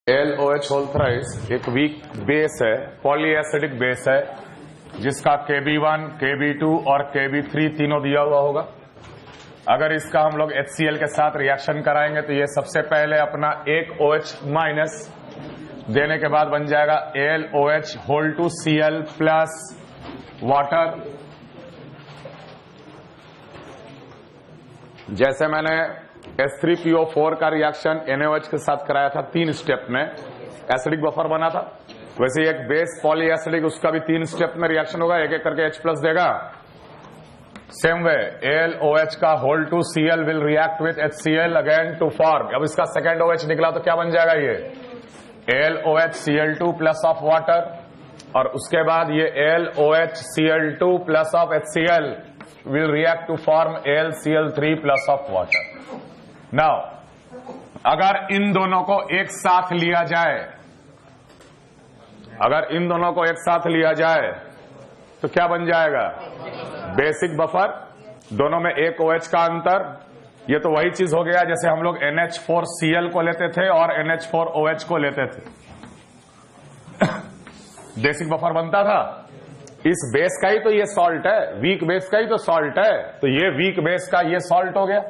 LOH whole thrice एक weak base है, पॉलीएसिडिक base है, जिसका Kb1, Kb2 और Kb3 तीनों दिया हुआ होगा। अगर इसका हम लोग HCl के साथ रिएक्शन कराएंगे तो ये सबसे पहले अपना एक OH माइनस देने के बाद बन जाएगा LOH whole two Cl plus water. जैसे मैंने H3PO4 का रिएक्शन NaOH के साथ कराया था 3 स्टेप में, एसिडिक बफर बना था, वैसे एक बेस पॉली एसिडिक उसका भी 3 स्टेप में रिएक्शन होगा, एक एक करके H प्लस देगा। सेम वे LOH का whole two Cl will react with HCl again to form. अब इसका सेकेंड OH निकला तो क्या बन जाएगा, ये LOH Cl2 plus of water, और उसके बाद ये LOH Cl2 plus of HCl will react to form AlCl3 plus of water. Now, अगर इन दोनों को एक साथ लिया जाए, तो क्या बन जाएगा, बेसिक बफर, दोनों में एक OH का अंतर। ये तो वही चीज हो गया जैसे हम लोग NH4Cl को लेते थे और NH4OH को लेते थे, बेसिक बफर बनता था। इस बेस का ही तो ये सॉल्ट है, वीक बेस का ही तो सॉल्ट है, तो ये वीक बेस का ये सॉल्ट हो गया।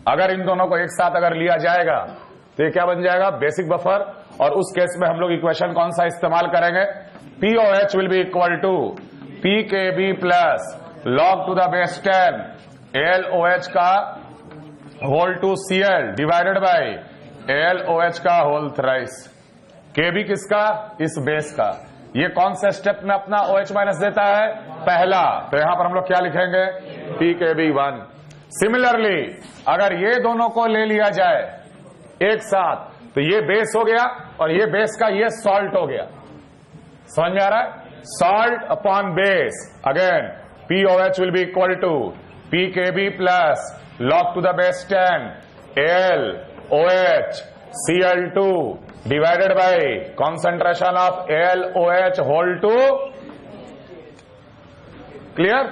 अगर इन दोनों को एक साथ अगर लिया जाएगा तो ये क्या बन जाएगा, बेसिक बफर। और उस केस में हम लोग इक्वेशन कौन सा इस्तेमाल करेंगे, POH will be equal to PKB plus log to the base 10 LOH का whole two Cl divided by LOH का होल थ्राइस। KB किसका, इस बेस का। ये कौन से स्टेप में अपना OH माइनस देता है, पहला, तो यहां पर हम लोग क्या लिखेंगे, PKB1। सिमिलरली अगर ये दोनों को ले लिया जाए एक साथ तो ये बेस हो गया और ये बेस का ये सॉल्ट हो गया। समझ में आ रहा है, salt upon base, again POH will be equal to PKB plus log to the base 10 LOH Cl2 divided by concentration of LOH whole to, clear.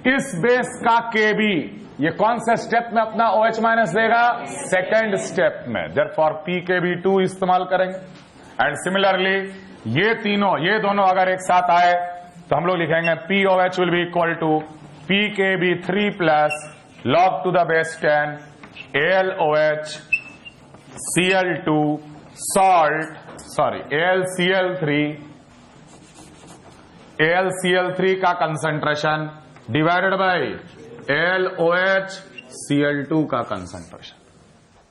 इस बेस का KB ये कौन से स्टेप में अपना OH माइनस देगा, सेकेंड स्टेप में, therefore PKB2 इस्तेमाल करेंगे। एंड सिमिलरली ये दोनों अगर एक साथ आए तो हम लोग लिखेंगे POH will be equal to PKB3 plus log to the base 10 LOH Cl2 AlCl3 का concentration divided bye LOH Cl2 का कंसंट्रेशन।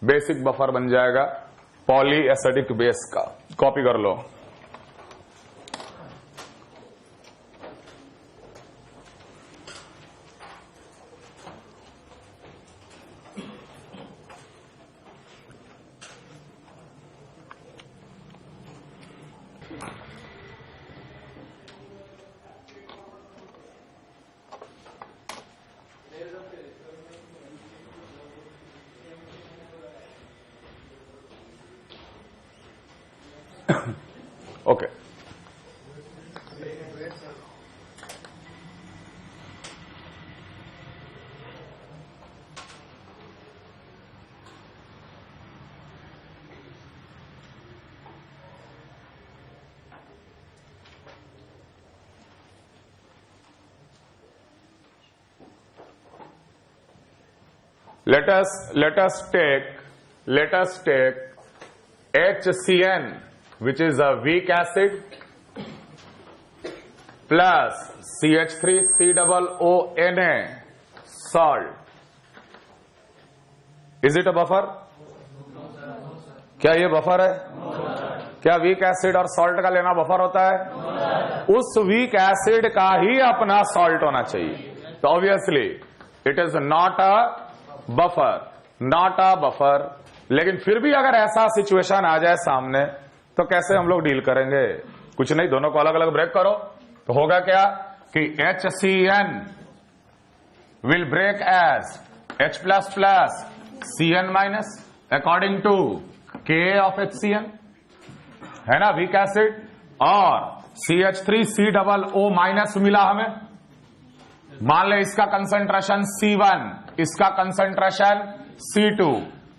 बेसिक बफर बन जाएगा पॉली एसिडिक बेस का। कॉपी कर लो। Okay, let us take HCN, which is a weak acid, plus CH3COONA salt. Is it a buffer? क्या ये buffer है? क्या वीक एसिड और सॉल्ट का लेना बफर होता है? उस वीक एसिड का ही अपना सॉल्ट होना चाहिए। तो obviously it is not a buffer. लेकिन फिर भी अगर ऐसा सिचुएशन आ जाए सामने तो कैसे हम लोग डील करेंगे? कुछ नहीं, दोनों को अलग अलग ब्रेक करो तो होगा क्या कि HCN will break as H plus plus CN minus according to Ka of HCN, है ना, वीक एसिड, और CH3COO माइनस मिला हमें। मान ले इसका कंसंट्रेशन C1, इसका कंसंट्रेशन C2,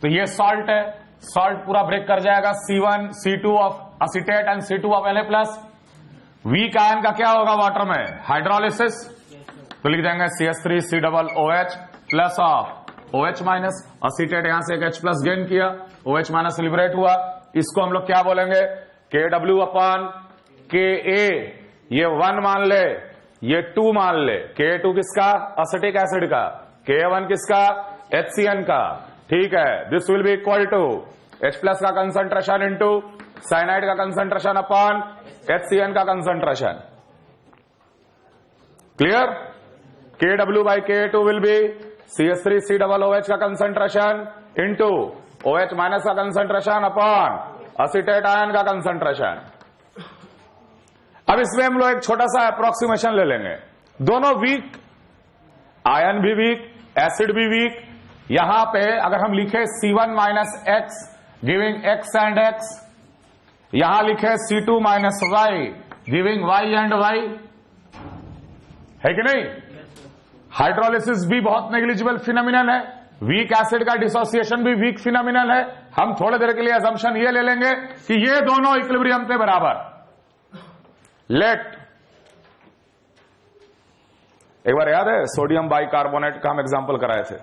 तो ये सॉल्ट है। सॉल्ट पूरा ब्रेक कर जाएगा, C1 C2 of acetate and C2 of Na+। Weak ion का क्या होगा वाटर में? हाइड्रोलिसिस, तो लिख देंगे CH3COOH plus of OH minus. Acetate यहां से एक H प्लस गेन किया, OH माइनस लिबरेट हुआ। इसको हम लोग क्या बोलेंगे? KW upon KA। ये 1 मान ले, ये 2 मान ले। K2 किसका? असेटिक एसिड का। K1 किसका? HCN का। ठीक है, this will be equal to H plus का कंसंट्रेशन इंटू साइनाइड का कंसंट्रेशन अपॉन HCN का concentration. Clear? KW by K2 will be CH3COOH का कंसंट्रेशन इंटू OH माइनस का कंसंट्रेशन अपॉन असीटेट आयन का कंसंट्रेशन। अब इसमें हम लोग एक छोटा सा अप्रोक्सीमेशन ले लेंगे। दोनों वीक, आयन भी वीक, एसिड भी वीक। यहां पे अगर हम लिखे C1 minus x giving X and X, यहां लिखे C2 minus Y giving Y and Y, है कि नहीं? हाइड्रोलिसिस भी बहुत नेग्लिजिबल फिनोमिनल है। वीक एसिड का डिसोसिएशन भी वीक फिनोमिनल है। हम थोड़ी देर के लिए असम्पशन ये ले लेंगे कि ये दोनों इक्विलिब्रियम पे बराबर। लेट, एक बार याद है सोडियम बाइकार्बोनेट का हम एग्जांपल कराए थे।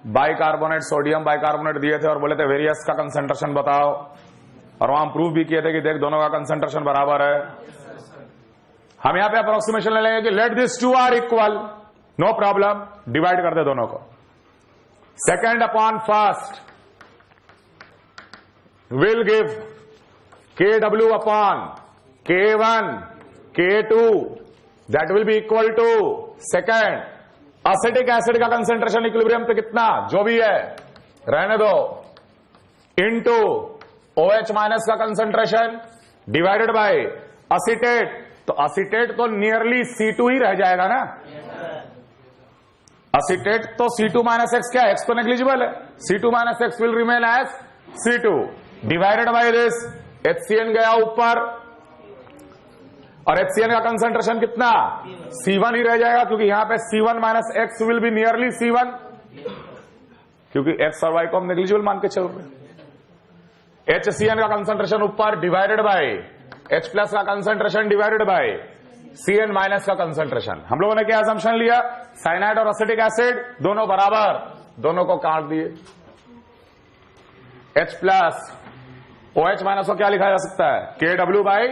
बाइकार्बोनेट, सोडियम बाइकार्बोनेट दिए थे और बोले थे वेरियस का कंसंट्रेशन बताओ, और वहां प्रूव भी किए थे कि देख दोनों का कंसंट्रेशन बराबर है। हम यहां पे अप्रोक्सीमेशन ले लेंगे कि let this two are equal, no problem, divide कर दे दोनों को। Second upon first will give KW upon K1 K2, that will be equal to second acetic acid का कंसंट्रेशन इक्विलिब्रियम पे कितना जो भी है रहने दो, इनटू OH माइनस का कंसंट्रेशन डिवाइडेड बाय असीटेट। तो असीटेट तो नियरली C2 ही रह जाएगा ना। असीटेट तो C2 माइनस एक्स, क्या X तो नेग्लिजिबल है, C2 minus X will remain as C2 divided by this HCN गया ऊपर, और HCN का कंसंट्रेशन कितना? C1 ही रह जाएगा, क्योंकि यहां पे C1 minus X will be nearly C1, क्योंकि X और Y को हम नेग्लिजिबल मान के चल रहे। HCN का कंसंट्रेशन ऊपर डिवाइडेड बाय H प्लस का concentration divided bye CN minus का कंसंट्रेशन। हम लोगों ने क्या असम्पशन लिया? साइनाइड और असेटिक एसिड दोनों बराबर, दोनों को काट दिए। H प्लस OH माइनस को क्या लिखा जा सकता है? KW by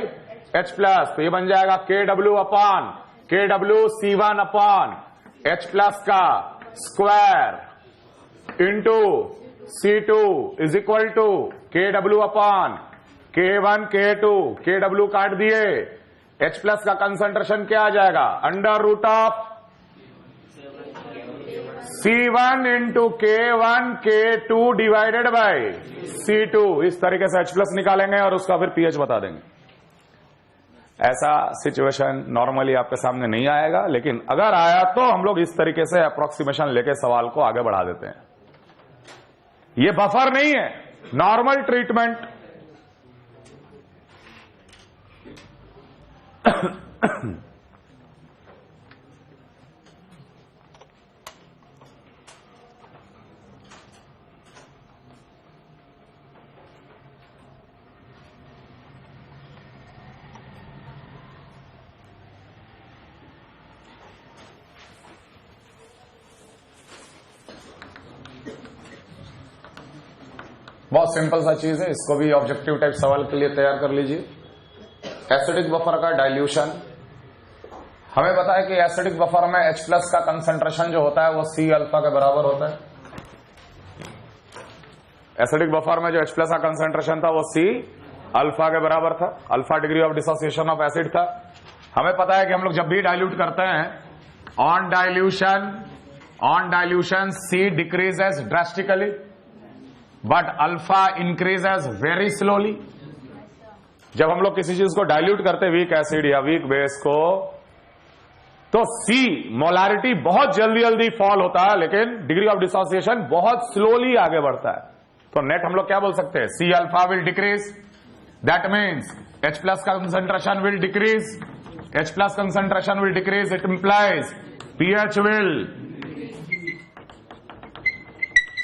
H plus. तो ये बन जाएगा KW upon KW C1 upon H plus का square into C2 is equal to KW upon K1 K2, KW काट दिए, H प्लस का कंसंट्रेशन क्या आ जाएगा? Under root of C1 into K1 K2 divided by C2। इस तरीके से H प्लस निकालेंगे और उसका फिर pH बता देंगे। ऐसा सिचुएशन नॉर्मली आपके सामने नहीं आएगा, लेकिन अगर आया तो हम लोग इस तरीके से अप्रोक्सीमेशन लेके सवाल को आगे बढ़ा देते हैं। ये बफर नहीं है, नॉर्मल ट्रीटमेंट। बहुत सिंपल सा चीज है, इसको भी ऑब्जेक्टिव टाइप सवाल के लिए तैयार कर लीजिए। एसिडिक बफर का डाइल्यूशन, हमें पता है कि एसिडिक बफर में H प्लस का कंसंट्रेशन जो होता है वो C अल्फा के बराबर होता है। एसिडिक बफर में जो H प्लस का कंसंट्रेशन था वो C अल्फा के बराबर था, alpha degree of dissociation of acid था। हमें पता है कि हम लोग जब भी डाइल्यूट करते हैं on dilution C decreases drastically but alpha increases very slowly. जब हम लोग किसी चीज को डाइल्यूट करते वीक एसिड या वीक बेस को, तो C मोलारिटी बहुत जल्दी जल्दी फॉल होता है, लेकिन डिग्री ऑफ डिसोसिएशन बहुत स्लोली आगे बढ़ता है। तो नेट हम लोग क्या बोल सकते हैं? C alpha will decrease, that means H plus concentration will decrease, H plus concentration will decrease, it implies pH will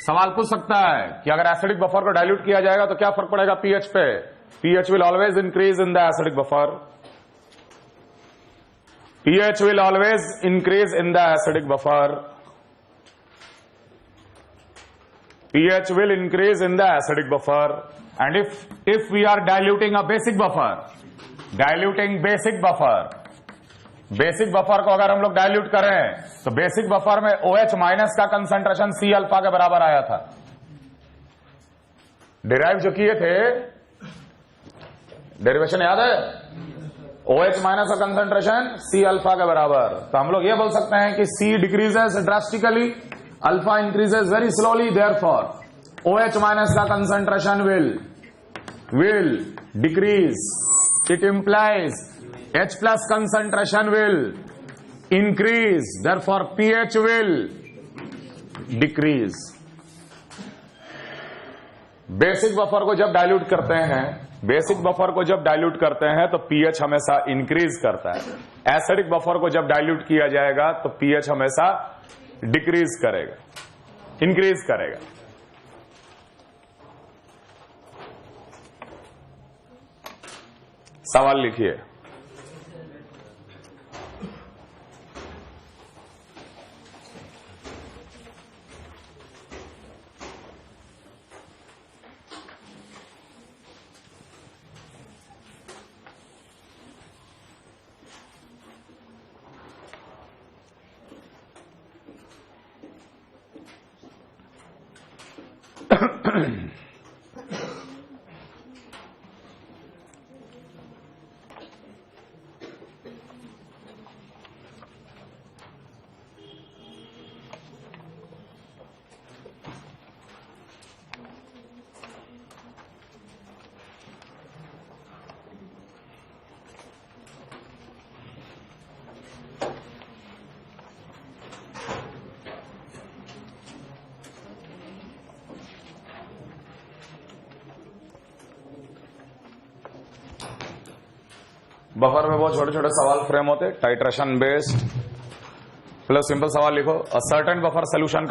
सवाल पूछ सकता है कि अगर एसिडिक बफर को डाइल्यूट किया जाएगा तो क्या फर्क पड़ेगा पीएच पे? PH will always increase in the acidic buffer. pH will always increase in the acidic buffer. pH will increase in the acidic buffer. And if we are diluting a basic buffer, diluting basic buffer को अगर हम लोग dilute करें तो basic buffer में OH minus का concentration C alpha के बराबर आया था. डिराइव जो किए थे, डेरिवेशन याद है? OH माइनस का कंसंट्रेशन C अल्फा के बराबर. तो हम लोग ये बोल सकते हैं कि C decreases drastically, alpha increases very slowly, therefore OH minus का concentration will decrease. It implies H plus concentration will increase, therefore pH will decrease. Basic buffer को जब डाइल्यूट करते हैं तो pH हमेशा इंक्रीज करता है. एसिडिक बफर को जब डाइल्यूट किया जाएगा तो pH हमेशा डिक्रीज करेगा, इंक्रीज करेगा. सवाल लिखिए. बफर में बहुत छोटे छोटे सवाल फ्रेम होते, टाइट्रेशन बेस्ड. प्लस सिंपल सवाल लिखो. A certain buffer solution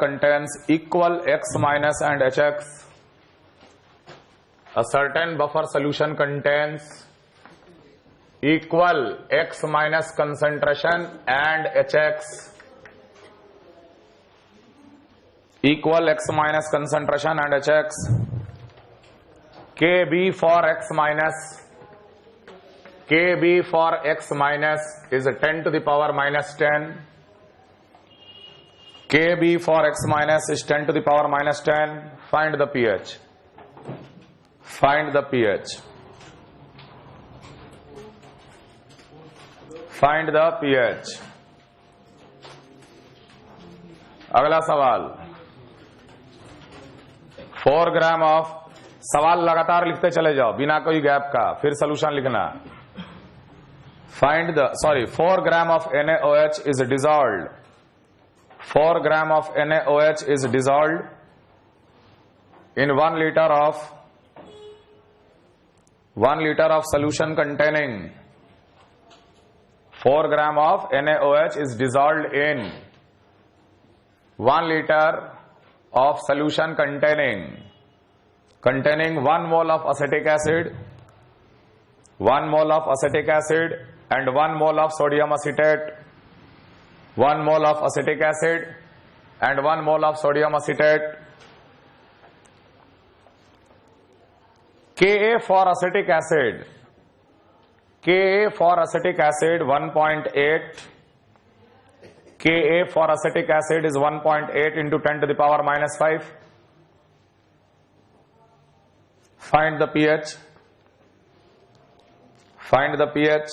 contains equal x minus and hx. A certain buffer solution contains equal x minus concentration and hx. Equal x minus concentration and hx. KB for x minus is 10 to the power minus 10. KB for x minus is 10 to the power minus 10. Find the pH. Find the pH. Find the pH. अगला सवाल. 4 gram of, सवाल लगातार लिखते चले जाओ बिना कोई gap का, फिर सोल्यूशन लिखना. Find the 4 gram of NaOH is dissolved. 4 gram of NaOH is dissolved in 1 liter of solution containing 4 gram of NaOH is dissolved in 1 liter of solution containing 1 mole of acetic acid, 1 mole of acetic acid and 1 mole of sodium acetate, 1 mole of acetic acid and 1 mole of sodium acetate. Ka for acetic acid, 1.8. Ka for acetic acid is 1.8 into 10 to the power minus 5. Find the pH. Find the pH.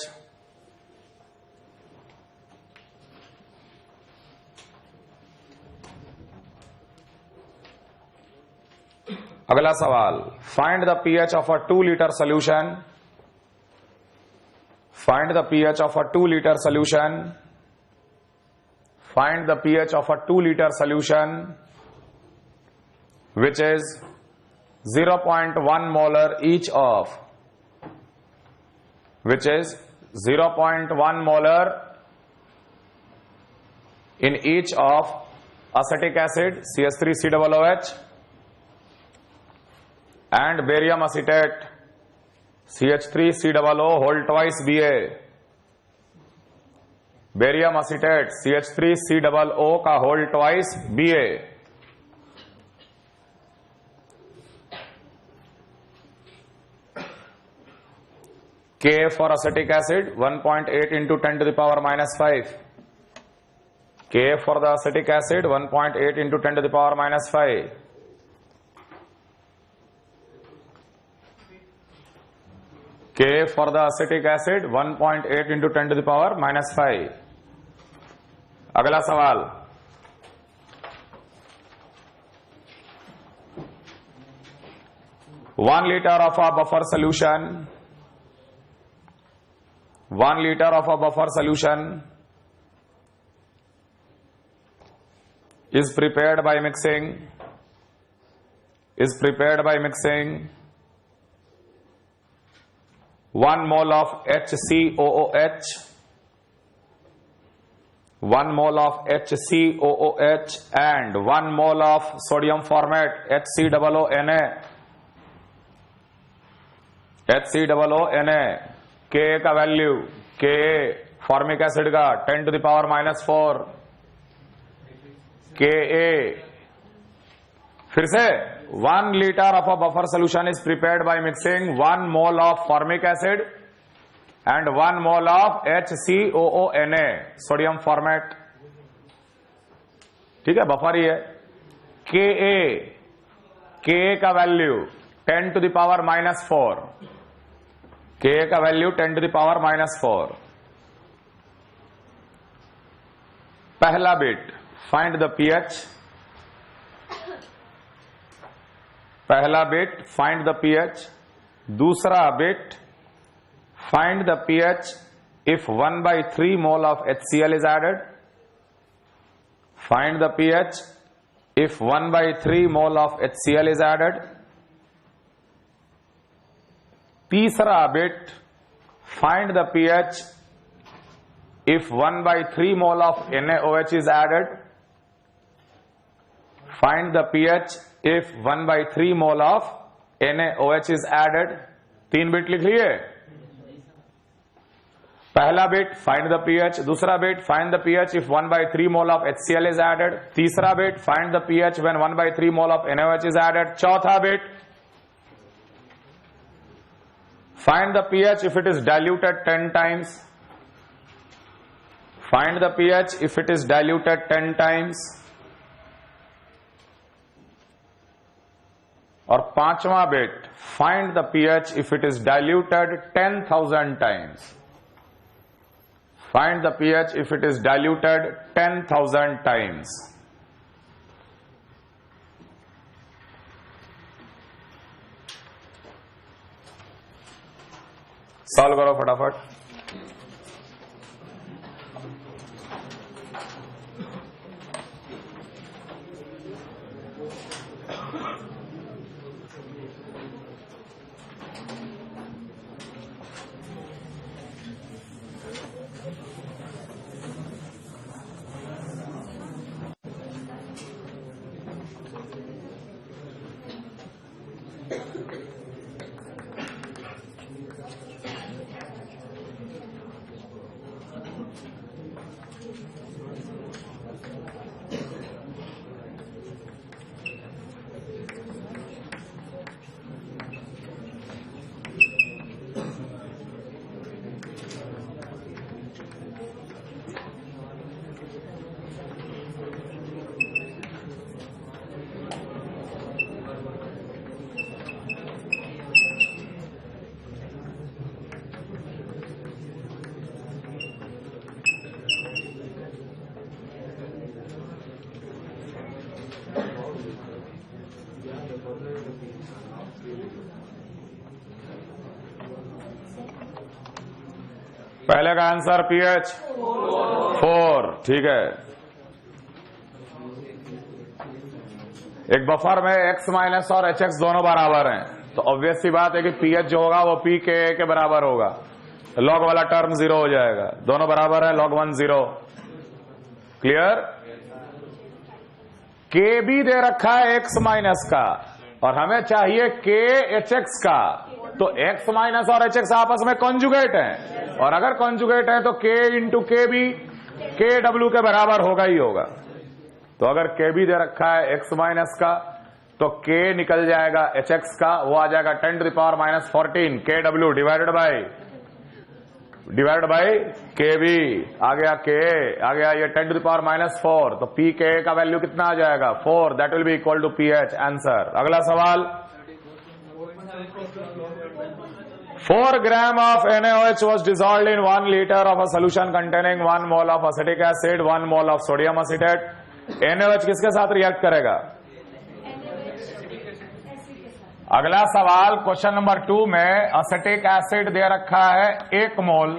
अगला सवाल. Find the pH of a 2 liter solution. Find the pH of a 2 liter solution. Find the pH of a 2 liter solution which is 0.1 molar each of, which is 0.1 molar in each of acetic acid CH3COOH and barium acetate CH3COO whole twice Ba. Barium acetate CH3COO का whole twice Ba. Ka for acetic acid 1.8 into 10 to the power minus 5. Ka for the acetic acid 1.8 into 10 to the power minus 5. Ka for the acetic acid 1.8 into 10 to the power minus 5. अगला सवाल, one litre of a buffer solution, 1 liter of a buffer solution is prepared by mixing 1 mole of HCOOH, 1 mole of HCOOH and 1 mole of sodium formate HCOONA. Ka का value, Ka formic acid का 10 to the power minus 4. Ka फिर से 1 liter of a buffer solution is prepared by mixing 1 mole of formic acid and 1 mole of HCOONA sodium format. ठीक है, buffer ही है. Ka का value 10 to the power minus 4. Ka का value 10 to the power minus 4. पहला bit find the pH. पहला bit find the pH. दूसरा bit find the pH if 1/3 mole of HCl is added. Find the pH if 1/3 mole of HCl is added. तीसरा bit find the pH if 1/3 mole of NaOH is added. Find the pH if 1/3 mole of NaOH is added. 3 bit लिख लिए. पहला bit find the pH, दूसरा bit find the pH if 1/3 mole of HCl is added. तीसरा bit find the pH when 1/3 mole of NaOH is added. चौथा bit find the pH if it is diluted 10 times. Find the pH if it is diluted 10 times. और पांचवा bit find the pH if it is diluted 10,000 times. Find the pH if it is diluted 10,000 times. Solve करो फटाफट. पहले का answer pH 4. ठीक है. एक buffer में x माइनस और HX दोनों बराबर हैं, तो ऑब्वियस सी बात है कि pH जो होगा वो pKa के बराबर होगा. लॉग वाला टर्म 0 हो जाएगा. दोनों बराबर है, log 1 0. क्लियर. के भी दे रखा है एक्स माइनस का, और हमें चाहिए के एच एक्स का। तो एक्स माइनस और एच एक्स आपस में कॉन्जुगेट हैं, और अगर कॉन्जुगेट है तो के इंटू के भी के डब्ल्यू के बराबर होगा ही होगा। तो अगर के भी दे रखा है एक्स माइनस का, तो के निकल जाएगा एच एक्स का, वो आ जाएगा 10⁻⁻14 के डब्ल्यू डिवाइडेड बाई के बी। आ गया ये 10⁻⁻4, तो पी के का वैल्यू कितना आ जाएगा 4, that will be equal to P H. Answer. अगला सवाल, 4 grams of NaOH was dissolved in 1 liter of a solution containing 1 mole of acetic acid, 1 mole of sodium acetate. NaOH किसके साथ रिएक्ट करेगा? अगला सवाल क्वेश्चन नंबर 2 में acetic acid दे रखा है 1 मोल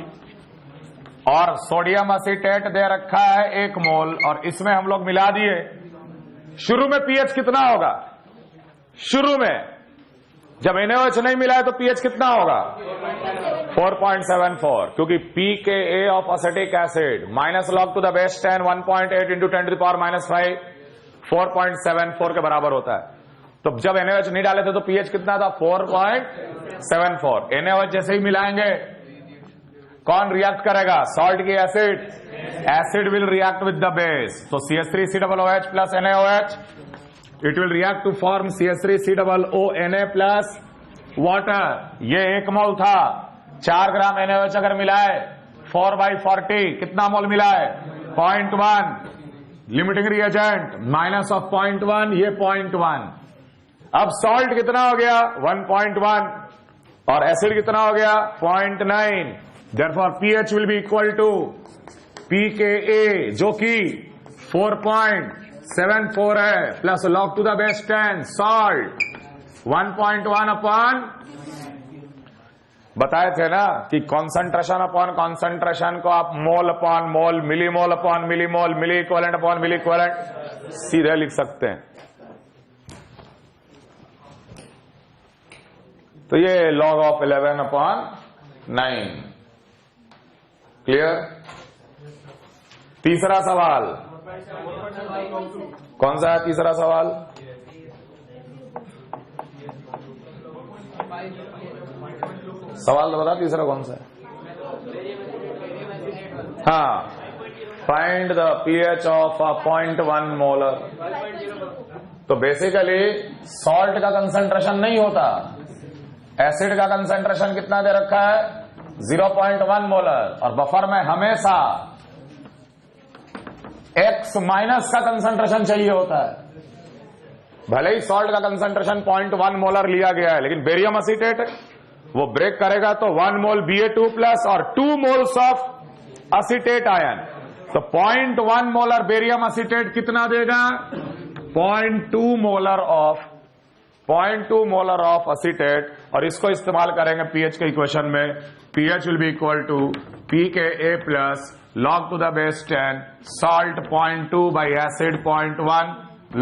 और सोडियम एसीटेट दे रखा है 1 मोल, और इसमें हम लोग मिला दिए। शुरू में पीएच कितना होगा? शुरू में जब NaOH नहीं मिला है तो पीएच कितना होगा? 4.74, क्योंकि pKa of acetic acid minus log to the base 10 1.8 into 10⁻⁵ 4.74 के बराबर होता है। तो जब NaOH नहीं डाले थे तो पीएच कितना था? 4.74। NaOH जैसे ही मिलाएंगे कौन रिएक्ट करेगा? सॉल्ट की acid. Acid will react with the base, तो CH3COOH plus NaOH, it will react to form CH3COONA plus water. ये 1 मोल था, 4 ग्राम NaOH अगर मिलाए 4/40 कितना मोल मिला है? 0.1। लिमिटिंग रिएजेंट माइनस ऑफ 0.1, ये 0.1। अब सॉल्ट कितना हो गया? 1.1, और एसिड कितना हो गया? 0.9। Therefore pH will be equal to pKa जो कि 4.74 है, plus log to the base 10 salt 1.1 upon, बताए थे ना कि कॉन्सेंट्रेशन अपॉन कॉन्सेंट्रेशन को आप mole upon mole, millimole upon millimole, milliequivalent upon milliequivalent सीधे लिख सकते हैं। तो ये log ऑफ 11/9। क्लियर? तीसरा सवाल कौन सा है? तीसरा सवाल तो बता, तीसरा कौन सा है? हाँ, find the pH of 0.1 molar. तो बेसिकली सॉल्ट का कंसंट्रेशन नहीं होता, एसिड का कंसंट्रेशन कितना दे रखा है? 0.1 मोलर, और बफर में हमेशा X माइनस का कंसंट्रेशन चाहिए होता है। भले ही सॉल्ट का कंसंट्रेशन 0.1 मोलर लिया गया है, लेकिन बेरियम एसीटेट वो ब्रेक करेगा तो 1 मोल Ba2 प्लस और 2 मोल्स ऑफ एसीटेट आयन। तो 0.1 मोलर बेरियम एसीटेट कितना देगा? 0.2 मोलर ऑफ एसीटेट, और इसको इस्तेमाल करेंगे पीएच के इक्वेशन में। PH will be equal to pKa plus log to the base 10 salt 0.2 by acid 0.1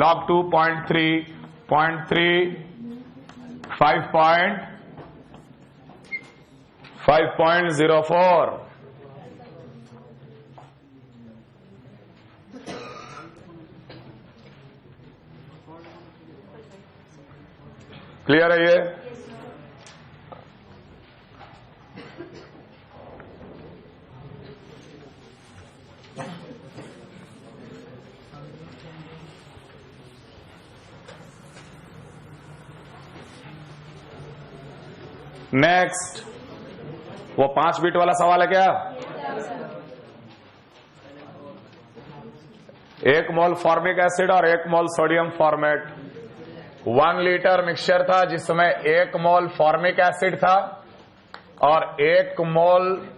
log 2 0.3 5.04। Clear है ये? नेक्स्ट, वो 5 बिट वाला सवाल है क्या? 1 मोल फॉर्मिक एसिड और 1 mole sodium formate. 1 litre mixture था जिसमें 1 मोल फॉर्मिक एसिड था और 1 मोल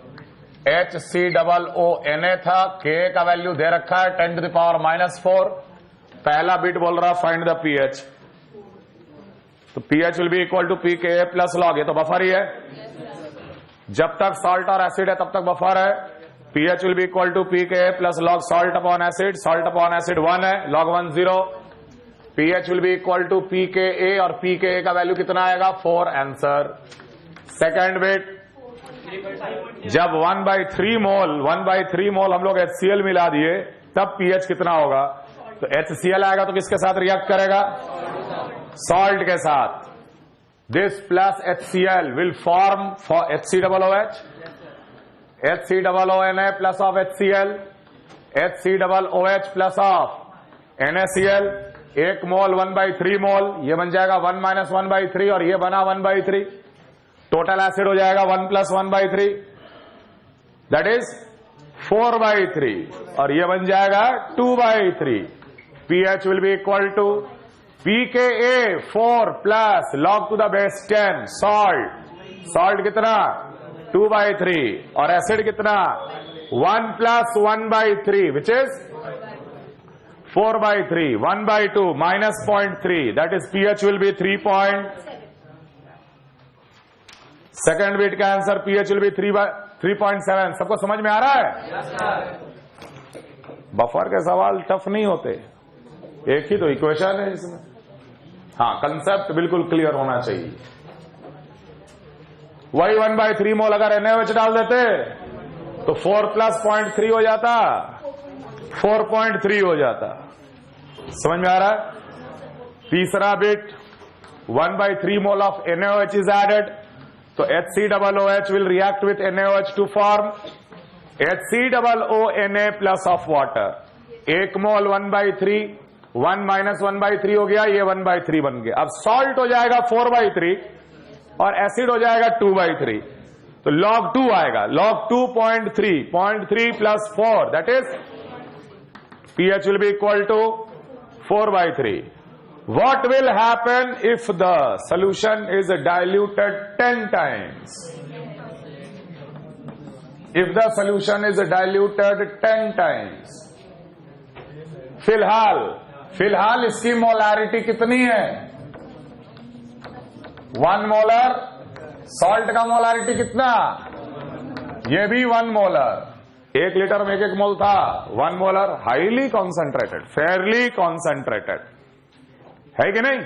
HCOONA था। K का वैल्यू दे रखा है 10⁻⁻4। पहला बिट बोल रहा फाइंड द पीएच, तो pH will be equal to pKa plus log, ये तो बफर ही है। जब तक सॉल्ट और एसिड है तब तक बफर है। pH will be equal to pKa plus log salt upon acid, salt upon acid 1 है, log 1 0। pH will be equal to pKa, और pKa का वैल्यू कितना आएगा? 4। आंसर। सेकेंड बिट, जब 1/3 मोल हम लोग HCl मिला दिए तब pH कितना होगा? तो HCl आएगा तो किसके साथ रिएक्ट करेगा? सॉल्ट के साथ. This plus HCl will form for HCOOH, HCOONA plus of HCl, HCOOH plus of NaCl. 1 mole 1/3 मोल, ये बन जाएगा 1 - 1/3 और ये बना 1/3. टोटल एसिड हो जाएगा 1 + 1/3, दैट इज 4/3 और ये बन जाएगा 2/3. pH will be equal to pKa 4 plus log to the base 10 सॉल्ट कितना 2/3 और एसिड कितना 1 + 1/3 which is 4/3. 1/2 - 0.3 that is pH will be 3. Second bit का आंसर pH will be 3.7. सबको समझ में आ रहा है? बफर के सवाल टफ नहीं होते, एक ही तो इक्वेशन है इसमें. हाँ, कंसेप्ट बिल्कुल क्लियर होना चाहिए. वही 1/3 मोल अगर NaOH डाल देते तो 4 + 0.3 हो जाता, 4.3 हो जाता. समझ में आ रहा है? तीसरा bit 1/3 mole of NaOH is added, तो HCOOH will react with NaOH to form HCOONA plus of water. 1 mole 1/3, 1 - 1/3 हो गया, ये 1/3 बन गया. अब सॉल्ट हो जाएगा 4/3 और एसिड हो जाएगा 2/3. तो log 2 आएगा, log 2 0.3 plus 4 that is pH will be equal to 4/3. What will happen if the solution is diluted 10 times? If the solution is diluted 10 times, फिलहाल इसकी मोलारिटी कितनी है? 1 मोलर. सॉल्ट का मोलारिटी कितना? ये भी 1 मोलर. 1 लीटर में 1 मोल था. 1 molar highly concentrated, Fairlie concentrated है कि नहीं?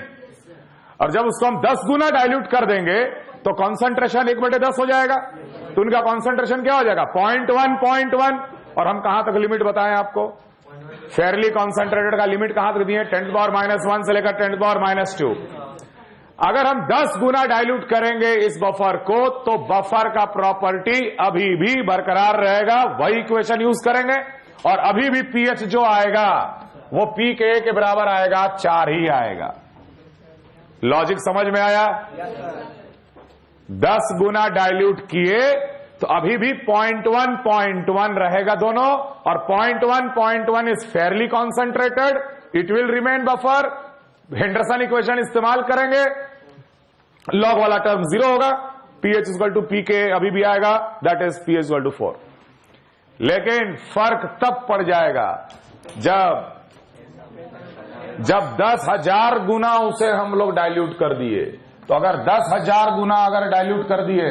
और जब उसको हम 10 गुना डाइल्यूट कर देंगे तो कॉन्सेंट्रेशन 1/10 हो जाएगा. तो उनका कॉन्सेंट्रेशन क्या हो जाएगा? 0.1. और हम कहां तक लिमिट बताएं आपको? फेयरली कॉन्सेंट्रेटेड का लिमिट कहां तक दिए? 10⁻⁻1 से लेकर 10⁻². अगर हम 10 गुना डाइल्यूट करेंगे इस बफर को तो बफर का प्रॉपर्टी अभी भी बरकरार रहेगा. वही इक्वेशन यूज करेंगे और अभी भी pH जो आएगा वो pKa के बराबर आएगा, 4 ही आएगा. लॉजिक समझ में आया? 10 गुना डाइल्यूट किए तो अभी भी 0.1 रहेगा दोनों, और 0.1 is fairly concentrated. It will remain buffer. Henderson equation इस्तेमाल करेंगे, लॉग वाला टर्म 0 होगा. pH = pKa अभी भी आएगा, दैट इज pH = 4. लेकिन फर्क तब पड़ जाएगा जब 10,000 गुना उसे हम लोग डाइल्यूट कर दिए. तो अगर 10,000 गुना अगर डाइल्यूट कर दिए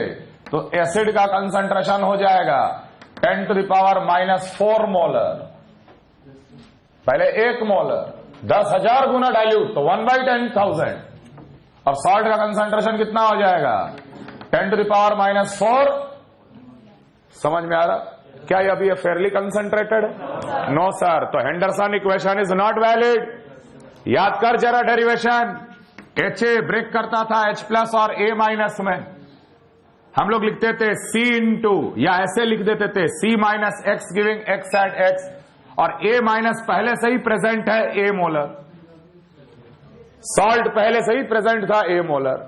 तो एसिड का कंसंट्रेशन हो जाएगा 10⁻⁻4 मोलर. पहले 1 मोलर, 10,000 गुना डाइल्यूट तो 1/10,000. अब सॉल्ट का कंसंट्रेशन कितना हो जाएगा? 10⁻⁻4. समझ में आ रहा? क्या ये अभी फेयरली कंसंट्रेटेड? No sir. तो Henderson equation is not valid. याद कर जरा डेरिवेशन. HA ब्रेक करता था H+ और A- में. हम लोग लिखते थे C या ऐसे लिख देते थे C-X giving X at X, और A- पहले से ही प्रेजेंट है A मोलर. सॉल्ट पहले से ही प्रेजेंट था A मोलर.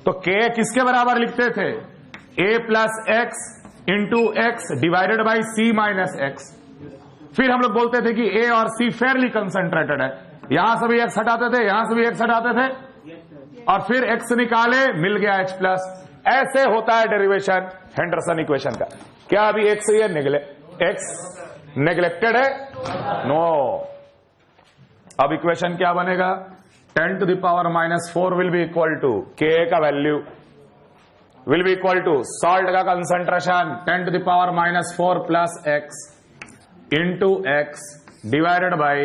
तो K किसके बराबर लिखते थे? A + X × X divided by C-X. फिर हम लोग बोलते थे कि A और C फेयरली कंसंट्रेटेड है. यहां से भी X हटाते थे, यहां से भी X हटाते थे, और फिर X निकाले, मिल गया H+. ऐसे होता है डेरिवेशन हेंडरसन इक्वेशन का. क्या अभी X ये X नेग्लेक्टेड है? नो. अब इक्वेशन क्या बनेगा? 10⁻⁻4 will be equal to Ka का value will be equal to salt का concentration 10⁻⁻4 plus X × X divided by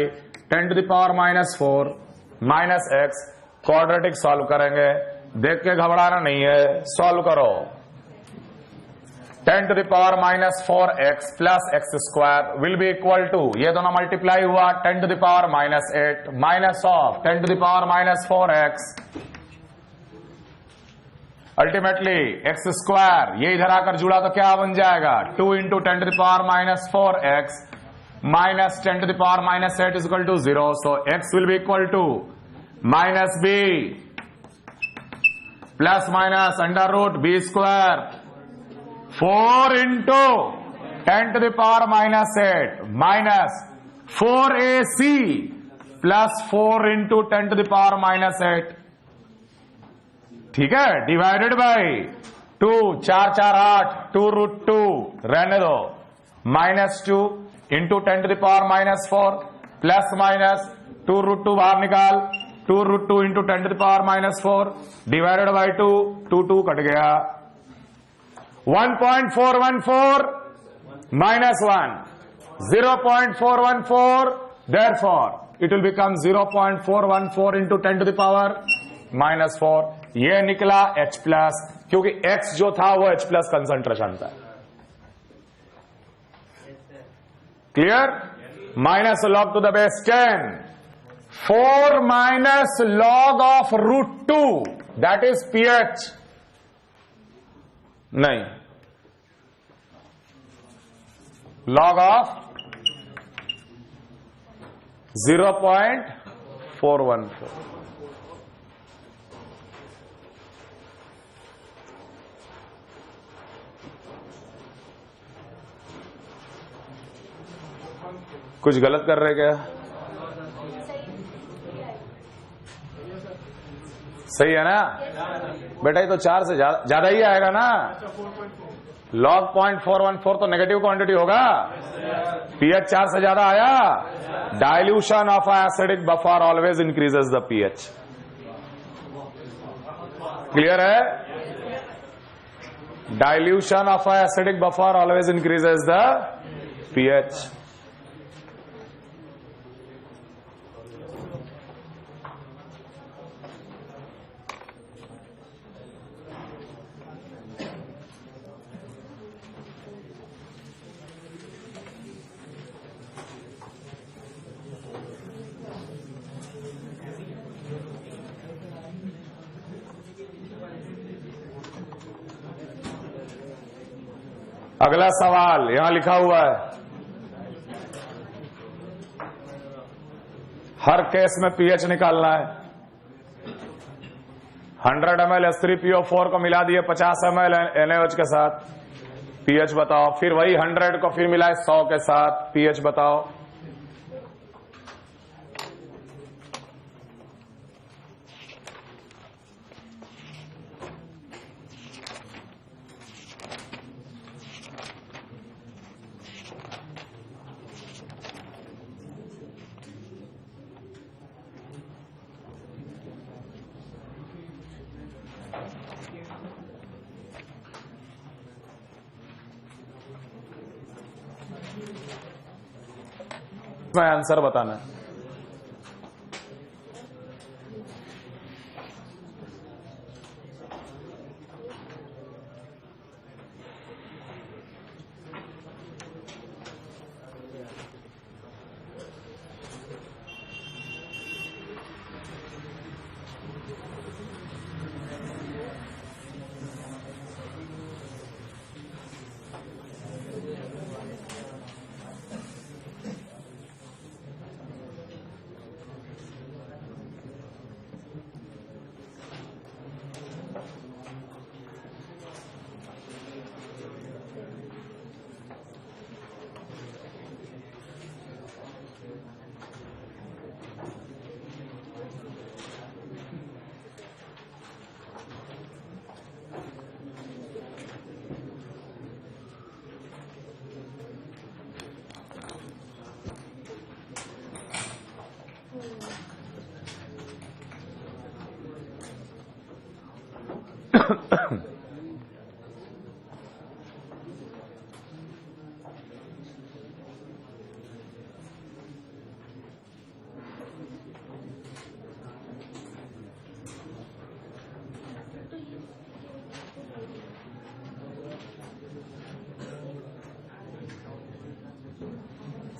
10⁻⁻4 minus X. Quadratic solve करेंगे, देख के घबराना नहीं है, सॉल्व करो. 10 to the power minus 4x plus x square will be equal to, ये दोनों मल्टीप्लाई हुआ, 10 to the power minus 8 minus of 10 to the power minus 4x, ultimately x square, ये इधर आकर जुड़ा तो क्या बन जाएगा, 2 into 10 to the power minus 4x minus 10 to the power minus 8 is equal to 0. So x will be equal to minus b plus minus under root b square 4 into 10 to the power minus 8 minus 4ac plus 4 into 10 to the power minus 8. ठीक है, divided by 2, 4 4 8, 2 root 2 रहने दो, minus 2 into 10 to the power minus 4 plus minus 2 root 2 बाहर निकाल, 2 root 2 into 10 to the power minus 4 divided by 2, 2 2 cut गया, 1.414 minus 1, 0.414, therefore it will become 0.414 into 10 to the power minus 4. ये निकला H plus, क्योंकि X जो था वो H plus concentration था. Clear? Minus log to the base 10, 4 minus log of root 2, that is pH. नहीं, log of 0.414. कुछ गलत कर रहे क्या? सही है ना बेटा, ये तो 4 से ज्यादा ही आएगा ना. log 0.414 तो नेगेटिव क्वांटिटी होगा. pH 4 से ज्यादा आया. Dilution of acidic buffer always increases the pH. Clear है? Dilution of acidic buffer always increases the pH. अगला सवाल यहां लिखा हुआ है, हर केस में pH निकालना है. 100 ml H3PO4 को मिला दिए 50 ml NaOH के साथ, pH बताओ. फिर वही 100 को फिर मिलाए 100 के साथ, pH बताओ. आंसर बताना है.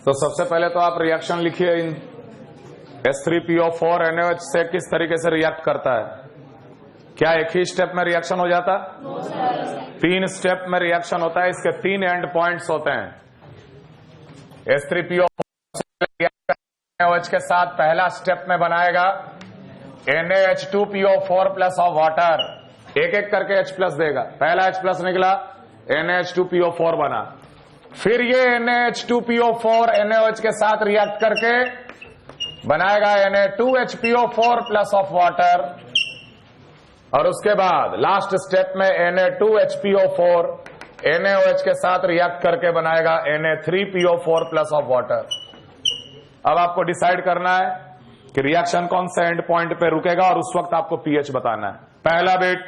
तो सबसे पहले तो आप रिएक्शन लिखिए, इन H3PO4 NaOH से किस तरीके से रिएक्ट करता है। क्या एक ही स्टेप में रिएक्शन हो जाता? 3 स्टेप में रिएक्शन होता है। इसके 3 एंड पॉइंट्स होते हैं। H3PO4 NaOH के साथ पहला स्टेप में बनाएगा NaH2PO4 प्लस ऑफ वाटर, एक एक करके H प्लस देगा। पहला H प्लस निकला, NaH2PO4 बना। फिर ये NaH2PO4 NaOH के साथ रिएक्ट करके बनाएगा Na2HPO4 प्लस ऑफ वाटर, और उसके बाद लास्ट स्टेप में Na2HPO4 NaOH के साथ रिएक्ट करके बनाएगा Na3PO4 प्लस ऑफ वाटर। अब आपको डिसाइड करना है कि रिएक्शन कौन से एंड पॉइंट पे रुकेगा, और उस वक्त आपको पीएच बताना है। पहला बिट,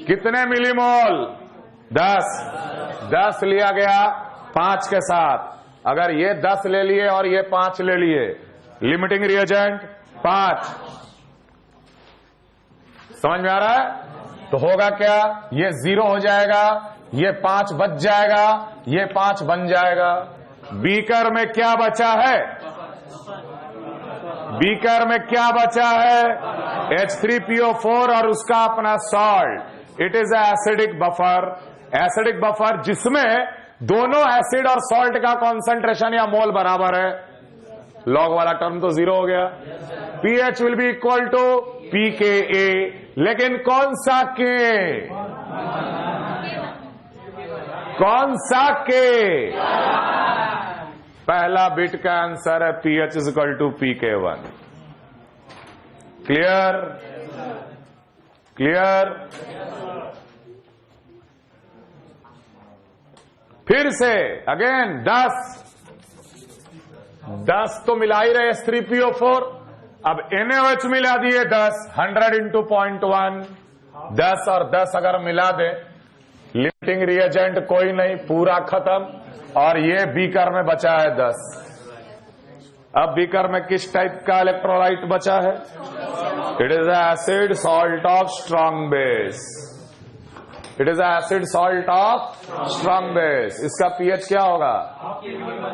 कितने मिलीमोल? 10 लिया गया 5 के साथ। अगर ये 10 ले लिए और ये 5 ले लिए, लिमिटिंग रिएजेंट 5। समझ में आ रहा है? तो होगा क्या, ये 0 हो जाएगा, ये 5 बच जाएगा, ये 5 बन जाएगा। बीकर में क्या बचा है? बीकर में क्या बचा है? H3PO4 और उसका अपना salt. It is acidic buffer. Acidic buffer जिसमें दोनों एसिड और सॉल्ट का कॉन्सेंट्रेशन या मोल बराबर है। लॉग वाला टर्म तो 0 हो गया। PH will be equal to pKa, लेकिन कौन सा के? कौन सा के? पहला बिट का आंसर है pH is equal to pK1। Clear? Clear? फिर से अगेन 10 तो मिला ही रहे H3PO4। अब NaOH मिला दिए 10, 100 इंटू 0.1, 10 और 10 अगर मिला दे, लिमिटिंग रिएजेंट कोई नहीं, पूरा खत्म। और ये बीकर में बचा है 10। अब बीकर में किस टाइप का इलेक्ट्रोलाइट बचा है? It is acid salt of strong base. It is acid salt of strong base. इसका पीएच क्या होगा?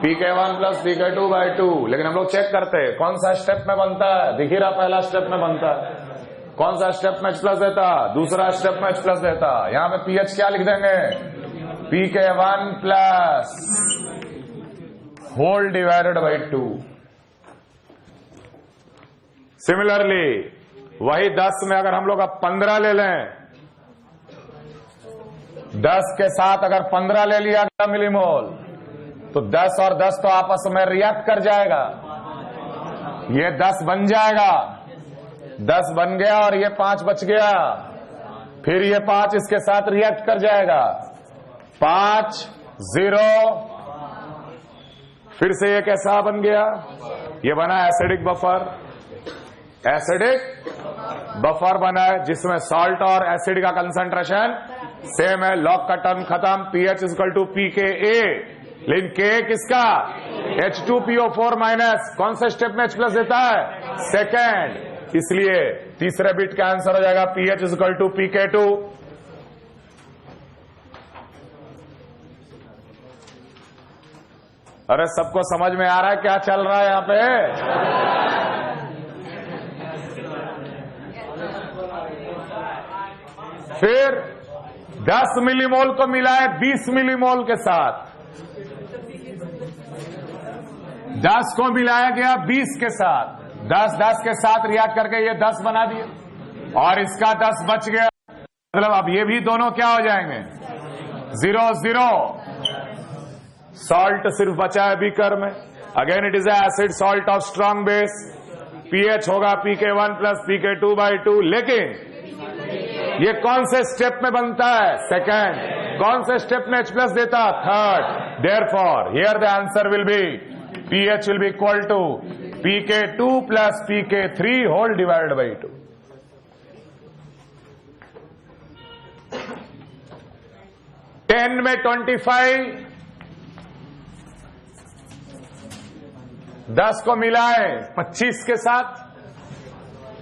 pK1 plus pK2/2। लेकिन हम लोग चेक करते हैं कौन सा स्टेप में बनता है। दिख ही रहा, पहला स्टेप में बनता है। कौन सा स्टेप में H प्लस देता? दूसरा स्टेप में H प्लस देता। यहां पे पीएच क्या लिख देंगे? pK1 plus whole divided by 2। Similarly वही 10 में अगर हम लोग अब 15 ले लें, 10 के साथ अगर 15 ले लिया गया मिलीमोल, तो 10 और 10 तो आपस में रिएक्ट कर जाएगा। ये 10 बन जाएगा, 10 बन गया और ये 5 बच गया। फिर ये 5 इसके साथ रिएक्ट कर जाएगा, 5 0। फिर से ये कैसा बन गया? ये बना एसिडिक बफर। एसिडिक बफर बना है जिसमें सॉल्ट और एसिड का कंसंट्रेशन सेम है। लॉग का टर्म खत्म। pH is equal to pKa। लेकिन K किसका? H2PO4 माइनस कौन से स्टेप में H प्लस देता है? सेकेंड। इसलिए तीसरे बिट का आंसर हो जाएगा pH is equal to pK2। अरे सबको समझ में आ रहा है क्या चल रहा है यहां पे? फिर 10 मिलीमोल को मिलाए 20 मिलीमोल के साथ। 10 को मिलाया गया 20 के साथ। 10 के साथ रिएक्ट करके ये 10 बना दिए और इसका 10 बच गया। मतलब अब ये भी दोनों क्या हो जाएंगे? 0 0। सॉल्ट सिर्फ बचा है बीकर में। Again it is acid salt of strong base. PH होगा pK1 प्लस pK2/2। लेकिन ये कौन से स्टेप में बनता है? सेकेंड। कौन से स्टेप में H प्लस देता? Third. Therefore here the answer will be pH will be equal to pK2 plus pK3 whole divided by 2। Ten में 25, 10 को मिलाए 25 के साथ।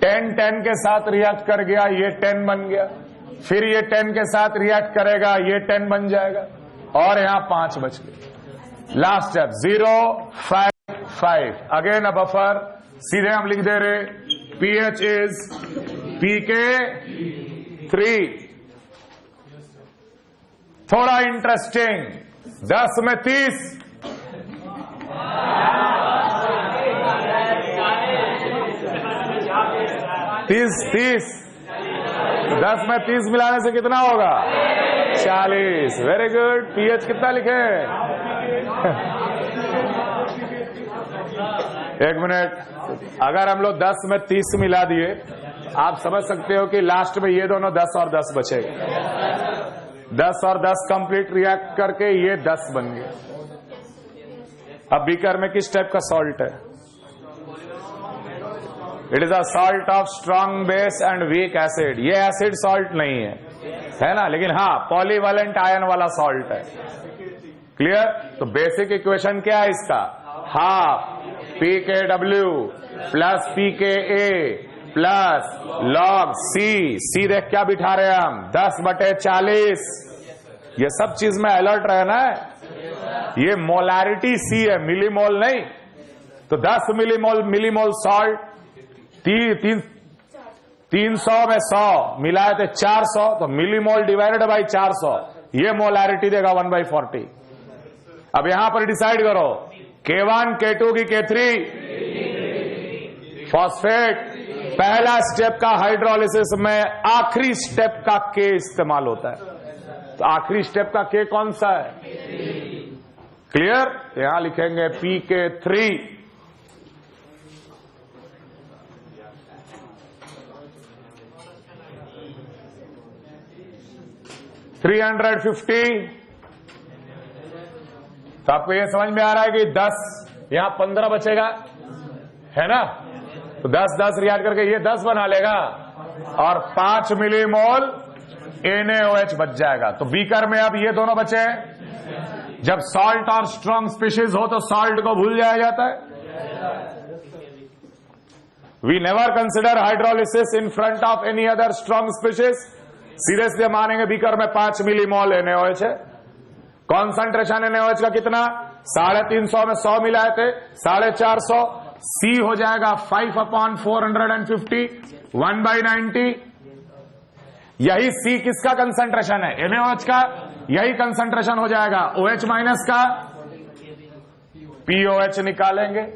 10 के साथ रिएक्ट कर गया, ये 10 बन गया। फिर ये 10 के साथ रिएक्ट करेगा, ये 10 बन जाएगा और यहां 5 बच गए। Last step 0 5 5 again a buffer, सीधे हम लिख दे रहे pH इज pK3। थोड़ा इंटरेस्टिंग, 10 में 30 30 10 में 30 मिलाने से कितना होगा? 40। Very good. pH कितना लिखे? एक मिनट, अगर हम लोग 10 में 30 मिला दिए, आप समझ सकते हो कि लास्ट में ये दोनों 10 और 10 बचेगा। 10 और 10 कंप्लीट रिएक्ट करके ये 10 बन गए। अब बीकर में किस टाइप का सॉल्ट है? It is a salt of strong base and weak acid. ये एसिड सॉल्ट नहीं है ना, लेकिन हाँ पॉलीवैलेंट आयन वाला सॉल्ट है। क्लियर? तो बेसिक इक्वेशन क्या है इसका? Half pKw plus pKa plus log C। देख क्या बिठा रहे हैं हम? 10/40। ये सब चीज में अलर्ट रहना है। ये मोलारिटी C है, मिलीमोल नहीं। तो 10 मिलीमोल सॉल्ट 300 में 100 मिलाए थे 400, तो मिलीमोल डिवाइडेड बाई 400, ये मोलारिटी देगा 1/40। अब यहां पर डिसाइड करो K1 K2 की K3। फॉस्फेट पहला स्टेप का हाइड्रोलिसिस में आखिरी स्टेप का K इस्तेमाल होता है। तो आखिरी स्टेप का K कौन सा है? क्लियर? यहां लिखेंगे pK3। 350। तो आपको ये समझ में आ रहा है कि 10 यहां 15 बचेगा, है ना? तो 10 रिएक्ट करके ये 10 बना लेगा और 5 मिलीमोल NaOH बच जाएगा। तो बीकर में अब ये दोनों बचे हैं। जब सॉल्ट और स्ट्रॉन्ग स्पीशीज हो तो सॉल्ट को भूल जाया जाता है। We never consider hydrolysis in front of any other strong species. Seriously मानेंगे बीकर में 5 मिलीमोल NaOH है। कॉन्सेंट्रेशन NaOH का कितना? 350 में 100 मिलाए थे 450। C हो जाएगा 5/450, 1/90। यही C किसका कंसेंट्रेशन है? NaOH का। यही कंसेंट्रेशन हो जाएगा OH माइनस का। POH निकालेंगे,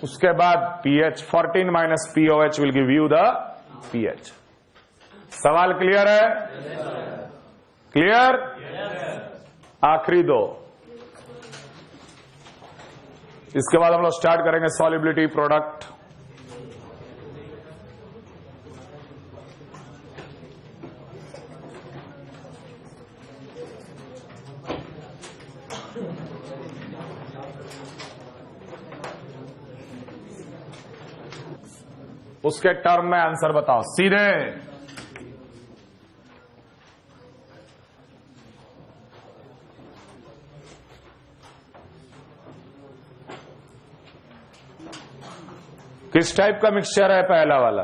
उसके बाद pH 14 minus POH will give you the pH। सवाल क्लियर है? क्लियर? आखिरी दो, इसके बाद हम लोग स्टार्ट करेंगे सॉल्युबिलिटी प्रोडक्ट। उसके टर्म में आंसर बताओ सीधे। किस टाइप का मिक्सचर है पहला वाला?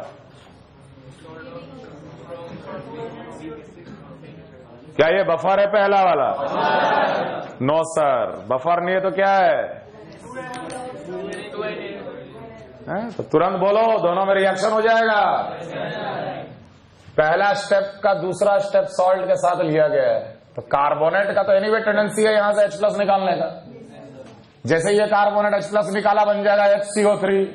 क्या ये बफर है पहला वाला? नो सर, बफर नहीं है तो क्या है? तो तुरंत बोलो, दोनों में रिएक्शन हो जाएगा। पहला स्टेप का दूसरा स्टेप सॉल्ट के साथ लिया गया है, तो कार्बोनेट का तो एनीवे टेंडेंसी है यहां से H+ निकालने का। जैसे ये कार्बोनेट H+ निकाला बन जाएगा HCO3,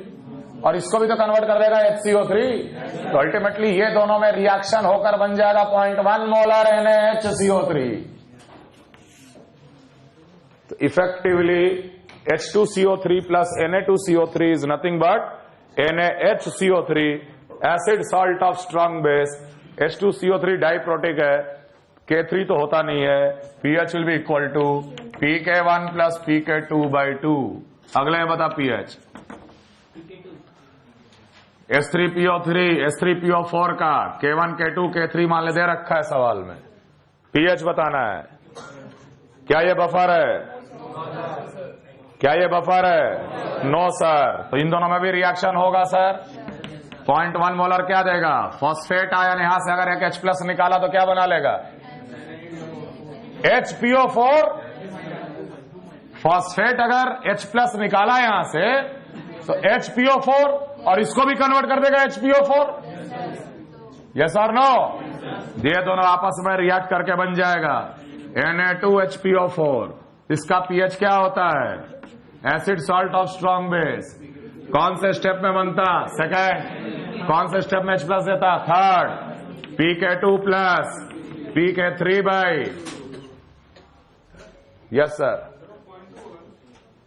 और इसको भी तो कन्वर्ट कर देगा HCO3। तो अल्टीमेटली ये दोनों में रिएक्शन होकर बन जाएगा 0.1 मोलर NaHCO3। तो effectively H2CO3 plus Na2CO3 is nothing but NaHCO3, acid salt of strong base. H2CO3 diprotic है, K3 तो होता नहीं है। pH will be equal to pK1 plus pK2/2। अगले में बता pH। H3PO3 H3PO4 का K1 K2 K3 मान ले दे रखा है सवाल में। pH बताना है। क्या ये बफर है? क्या ये बफर है? No sir. तो इन दोनों में भी रिएक्शन होगा सर। 0.1 मोलर क्या देगा? Phosphate ion. यहां से अगर एक H+ निकाला तो क्या बना लेगा? HPO4 फॉस्फेट अगर H+ निकाला यहां से तो HPO4 और इसको भी कन्वर्ट कर देगा HPO4। यस और नो? ये दोनों आपस में रिएक्ट करके बन जाएगा Na2HPO4। इसका पीएच क्या होता है? Acid salt of strong base. कौन से स्टेप में बनता? सेकेंड। कौन से स्टेप में H+ देता? Third. pK2+, pK3 yes sir.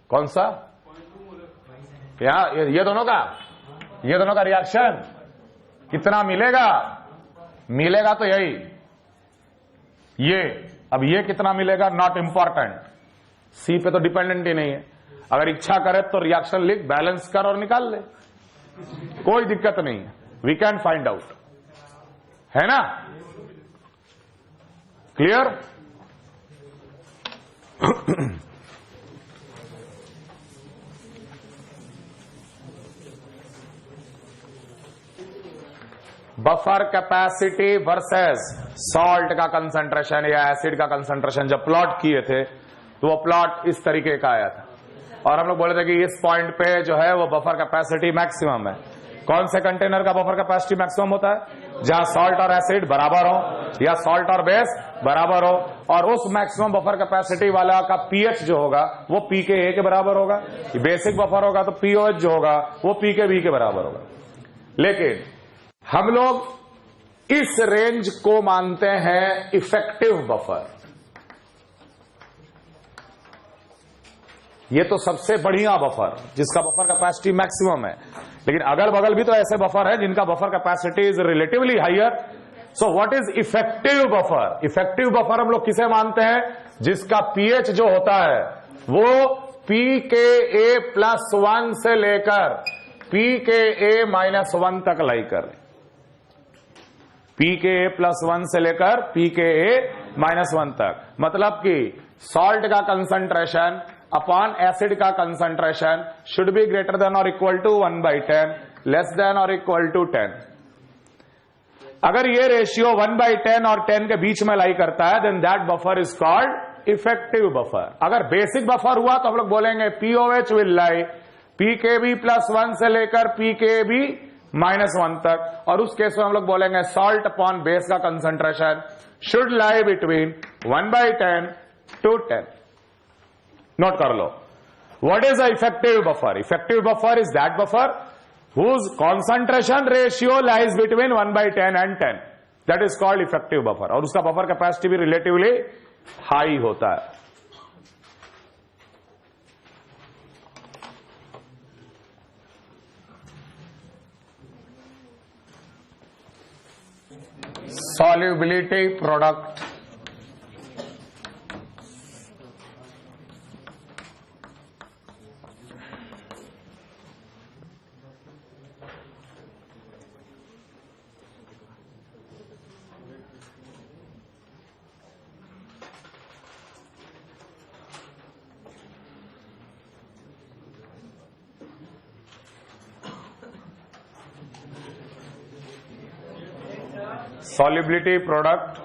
कौन सा? ये दोनों का रिएक्शन कितना मिलेगा? मिलेगा तो यही, ये। अब ये कितना मिलेगा नॉट इंपॉर्टेंट, सी पे तो डिपेंडेंट ही नहीं है। अगर इच्छा करे तो रिएक्शन लिख, बैलेंस कर और निकाल ले, कोई दिक्कत नहीं है। वी कैन फाइंड आउट, है ना? Clear? Buffer capacity versus salt का कंसंट्रेशन या एसिड का कंसंट्रेशन जब प्लॉट किए थे तो वो प्लॉट इस तरीके का आया था, और हम लोग बोले थे कि इस पॉइंट पे जो है वो बफर कैपेसिटी मैक्सिमम है। कौन से कंटेनर का बफर कैपेसिटी मैक्सिमम होता है? जहां सॉल्ट और एसिड बराबर हो या सॉल्ट और बेस बराबर हो, और उस मैक्सिमम बफर कैपेसिटी वाला का पीएच जो होगा वो pKa के बराबर होगा। बेसिक बफर होगा तो pOH जो होगा वो pKb के बराबर होगा। लेकिन हम लोग इस रेंज को मानते हैं इफेक्टिव बफर। ये तो सबसे बढ़िया बफर जिसका बफर कैपेसिटी मैक्सिमम है, लेकिन अगल बगल भी तो ऐसे बफर है जिनका buffer capacity is relatively higher. So what is effective buffer? Effective buffer हम लोग किसे मानते हैं? जिसका पीएच जो होता है वो pKa+1 से लेकर pKa-1 तक लाई करे। pKa+1 से लेकर pKa-1 तक, मतलब कि सॉल्ट का कंसंट्रेशन अपॉन एसिड का concentration should be greater than और इक्वल टू 1/10, लेस देन और इक्वल टू 10। अगर ये रेशियो 1/10 और 10 के बीच में लाई करता है then that buffer is called effective buffer. अगर बेसिक बफर हुआ तो हम लोग बोलेंगे pOH विल लाई pKb+1 से लेकर pKb-1 तक, और उस केस में हम लोग बोलेंगे सॉल्ट अपॉन बेस का concentration should lie between 1/10 to 10। Note कर लो, what is a effective buffer? Effective buffer is that buffer whose concentration ratio lies between 1/10 and 10, that is called effective buffer, और उसका buffer capacity भी relatively high होता है। solubility product solubility product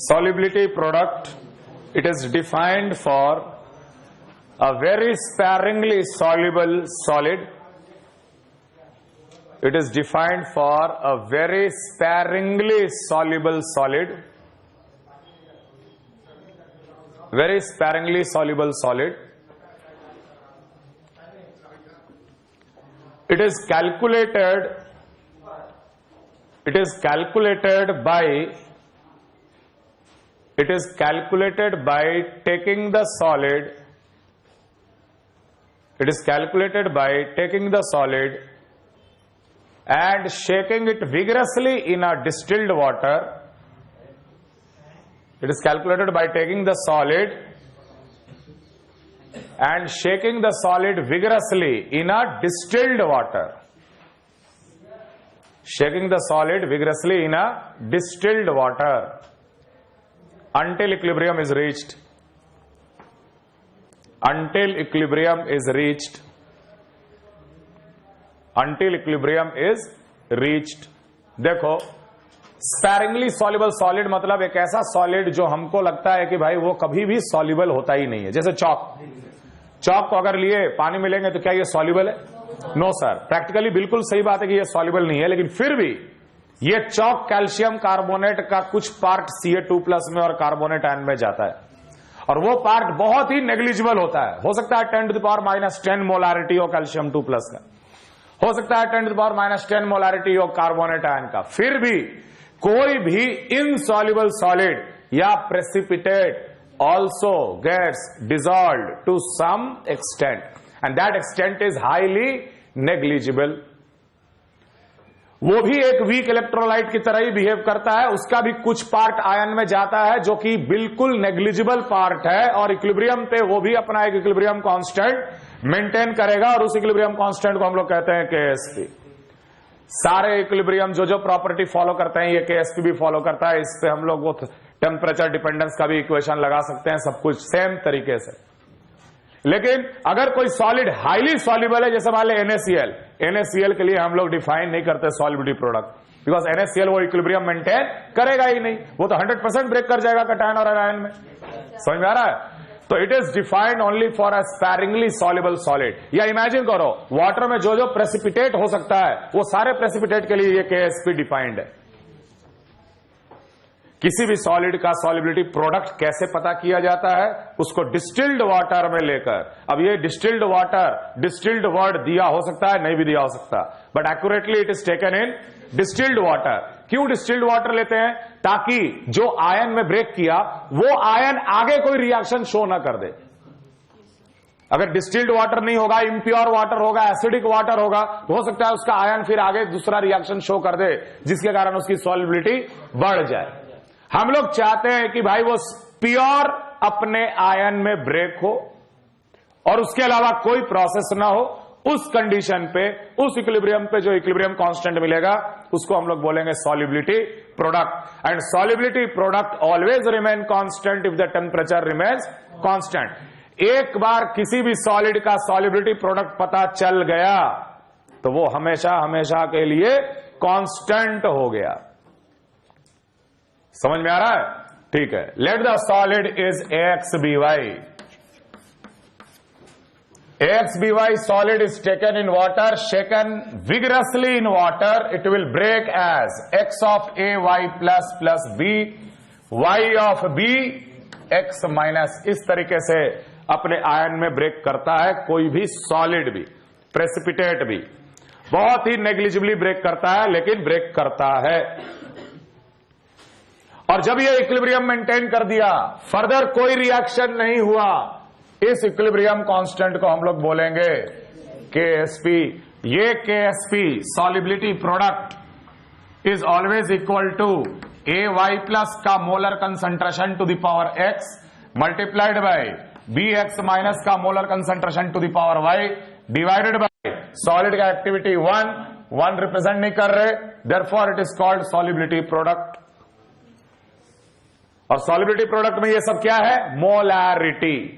solubility product, it is defined for a very sparingly soluble solid. It is defined for a very sparingly soluble solid, very sparingly soluble solid. It is calculated by taking the solid and shaking it vigorously in a distilled water. It is calculated by taking the solid and shaking the solid vigorously in a distilled water. Shaking the solid vigorously in a distilled water until equilibrium is reached. until equilibrium is reached, until equilibrium is reached। देखो, sparingly soluble solid मतलब एक ऐसा solid जो हमको लगता है कि भाई वो कभी भी सॉल्युबल होता ही नहीं है। जैसे चौक, चौक को अगर लिए पानी में लेंगे तो क्या ये सॉल्युबल है? नो सर, प्रैक्टिकली बिल्कुल सही बात है कि ये सॉल्युबल नहीं है, लेकिन फिर भी ये चौक कैल्शियम कार्बोनेट का कुछ पार्ट Ca2+ में और कार्बोनेट आयन में जाता है, और वो पार्ट बहुत ही नेग्लिजिबल होता है। हो सकता है 10⁻⁻10 मोलारिटी हो कैल्शियम 2+ का, हो सकता है 10⁻⁻10 मोलारिटी हो कार्बोनेट आयन का, फिर भी कोई भी इनसॉल्युबल सॉलिड या precipitate also gets dissolved to some extent, and that extent is highly negligible। वो भी एक वीक इलेक्ट्रोलाइट की तरह ही बिहेव करता है, उसका भी कुछ पार्ट आयन में जाता है जो कि बिल्कुल नेग्लिजिबल पार्ट है, और इक्विलिब्रियम पे वो भी अपना एक इक्विलिब्रियम कांस्टेंट मेंटेन करेगा, और उस इक्विलिब्रियम कांस्टेंट को हम लोग कहते हैं KSP। सारे इक्विलिब्रियम जो जो प्रॉपर्टी फॉलो करते हैं ये KSP भी फॉलो करता है। इस पे हम लोग वो टेम्परेचर डिपेंडेंस का भी इक्वेशन लगा सकते हैं, सब कुछ सेम तरीके से। लेकिन अगर कोई सॉलिड हाईली सॉल्युबल है, जैसे मान ले NaCl, NaCl के लिए हम लोग डिफाइन नहीं करते सॉल्युबिलिटी प्रोडक्ट, बिकॉज NaCl वो इक्विलिब्रियम मेंटेन करेगा ही नहीं, वो तो 100% ब्रेक कर जाएगा कैटायन और एनायन में। समझ में आ रहा है? तो it is defined only for a sparingly soluble solid. या इमेजिन करो, वाटर में जो जो प्रेसिपिटेट हो सकता है वो सारे प्रेसिपिटेट के लिए ये KSP डिफाइंड है। किसी भी सॉलिड का सॉल्युबिलिटी प्रोडक्ट कैसे पता किया जाता है? उसको डिस्टिल्ड वाटर में लेकर, अब ये डिस्टिल्ड वाटर, डिस्टिल्ड वर्ड दिया हो सकता है, नहीं भी दिया हो सकता, but accurately it is taken in distilled water. क्यों डिस्टिल्ड वाटर लेते हैं? ताकि जो आयन में ब्रेक किया वो आयन आगे कोई रिएक्शन शो ना कर दे। अगर डिस्टिल्ड वाटर नहीं होगा, इम्प्योर वाटर होगा, एसिडिक वाटर होगा, तो हो सकता है उसका आयन फिर आगे दूसरा रिएक्शन शो कर दे, जिसके कारण उसकी सॉल्युबिलिटी बढ़ जाए। हम लोग चाहते हैं कि भाई वो प्योर अपने आयन में ब्रेक हो और उसके अलावा कोई प्रोसेस ना हो। उस कंडीशन पे, उस इक्विलिब्रियम पे जो इक्विलिब्रियम कांस्टेंट मिलेगा उसको हम लोग बोलेंगे solubility product. And solubility product always remain constant if the temperature remains constant. एक बार किसी भी सॉलिड का सॉल्युबिलिटी प्रोडक्ट पता चल गया तो वो हमेशा हमेशा के लिए कांस्टेंट हो गया। समझ में आ रहा है? ठीक है। Let the solid is AxBy। AxBy solid is taken in water, shaken vigorously in water, it will break as x of Ay plus b, y of b, x minus। इस तरीके से अपने आयन में ब्रेक करता है कोई भी solid भी, प्रेसिपिटेट भी, बहुत ही नेग्लिजिबली ब्रेक करता है, लेकिन ब्रेक करता है। और जब ये इक्विलिब्रियम मेंटेन कर दिया, फर्दर कोई रिएक्शन नहीं हुआ, इस इक्विलिब्रियम कांस्टेंट को हम लोग बोलेंगे KSP। ये KSP solubility product is always equal to Ay plus का molar concentration to the power x multiplied by Bx minus का molar concentration to the power y divided by solid का activity 1 represent नहीं कर रहे, therefore it is called solubility product. और solubility product में ये सब क्या है? Molarity.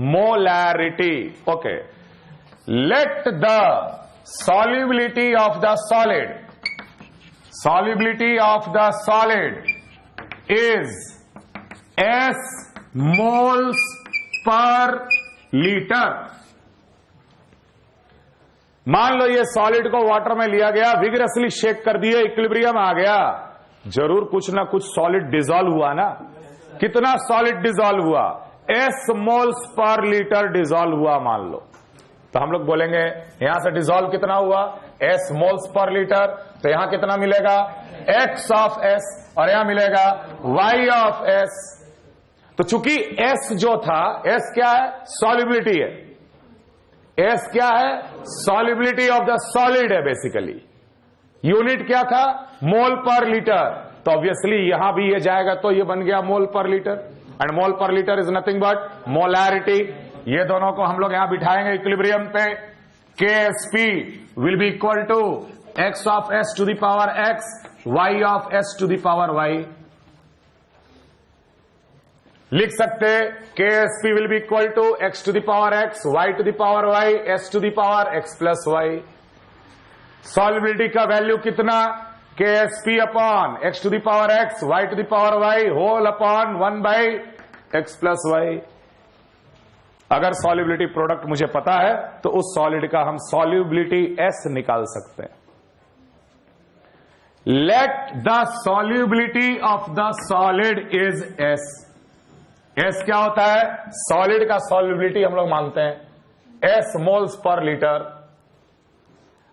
Molarity. Okay. Let the solubility of the solid, solubility of the solid is S moles per litre. मान लो ये सॉलिड को वाटर में लिया गया, विगरसली शेक कर दिए, इक्विलिब्रियम आ गया, जरूर कुछ ना कुछ सॉलिड डिसॉल्व हुआ ना। कितना सॉलिड डिसॉल्व हुआ? S moles per litre dissolve हुआ मान लो, तो हम लोग बोलेंगे यहां से डिसॉल्व कितना हुआ? S moles per litre. तो यहां कितना मिलेगा? X ऑफ S, और यहां मिलेगा Y ऑफ S। तो चूंकि S जो था, S क्या है? सॉल्युबिलिटी है। S क्या है? सॉल्युबिलिटी ऑफ द सॉलिड है बेसिकली। यूनिट क्या था? मोल पर लीटर। तो ऑब्वियसली यहां भी ये जाएगा तो ये बन गया मोल per litre, and mole per litre is nothing but molarity. ये दोनों को हम लोग यहां बिठाएंगे इक्विलिब्रियम पे। KSP will be equal to x of S to the power x, y of S to the power y। लिख सकते KSP will be equal to x to the power x, y to the power y, s to the power x plus y। Solubility का value कितना? KSP upon x to the power x, y to the power y whole upon 1 by x plus y। अगर solubility product मुझे पता है तो उस solid का हम सॉल्युबिलिटी S निकाल सकते हैं। Late the solubility of the solid is S। S क्या होता है? सॉलिड का सॉल्युबिलिटी हम लोग मानते हैं S मोल्स पर लीटर।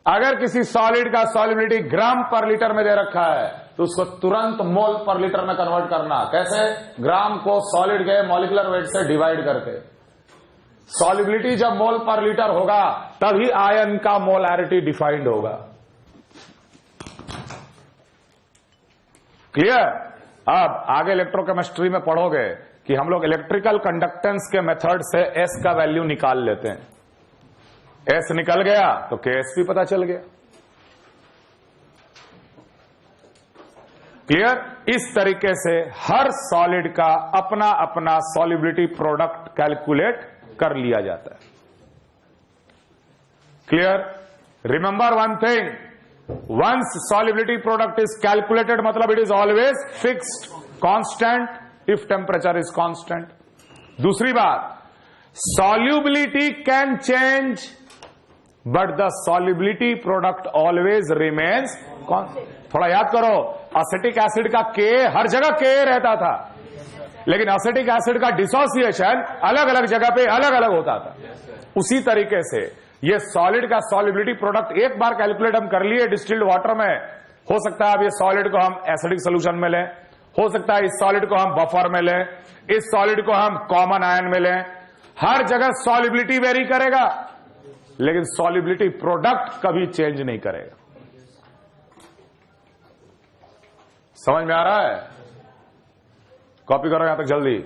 अगर किसी सॉलिड का सॉल्युबिलिटी ग्राम पर लीटर में दे रखा है तो उसको तुरंत मोल पर लीटर में कन्वर्ट करना। कैसे? ग्राम को सॉलिड के मॉलिक्यूलर वेट से डिवाइड करके। सॉल्युबिलिटी जब मोल पर लीटर होगा तभी आयन का मोलारिटी डिफाइंड होगा। क्लियर? अब आगे इलेक्ट्रोकेमिस्ट्री में पढ़ोगे कि हम लोग इलेक्ट्रिकल कंडक्टेंस के मेथड से S का वैल्यू निकाल लेते हैं। S निकल गया तो KSP पता चल गया। क्लियर? इस तरीके से हर सॉलिड का अपना अपना सॉल्युबिलिटी प्रोडक्ट कैलकुलेट कर लिया जाता है। Clear? Remember one thing, once solubility product is calculated मतलब it is always fixed, constant if temperature is constant. दूसरी बात, solubility can change but the solubility product always remains constant. थोड़ा याद करो, एसिटिक एसिड का K हर जगह K रहता था, लेकिन एसिटिक एसिड का डिसोसिएशन अलग अलग जगह पे अलग अलग होता था। उसी तरीके से ये सॉलिड का सॉल्युबिलिटी प्रोडक्ट एक बार कैलकुलेट हम कर लिए डिस्टिल्ड वाटर में। हो सकता है अब ये सॉलिड को हम एसिडिक सोल्यूशन में लें, हो सकता है इस सॉलिड को हम बफर में लें, इस सॉलिड को हम कॉमन आयन में लें। हर जगह सॉल्युबिलिटी वेरी करेगा लेकिन सॉल्युबिलिटी प्रोडक्ट कभी चेंज नहीं करेगा। समझ में आ रहा है? कॉपी करो यहां तक जल्दी।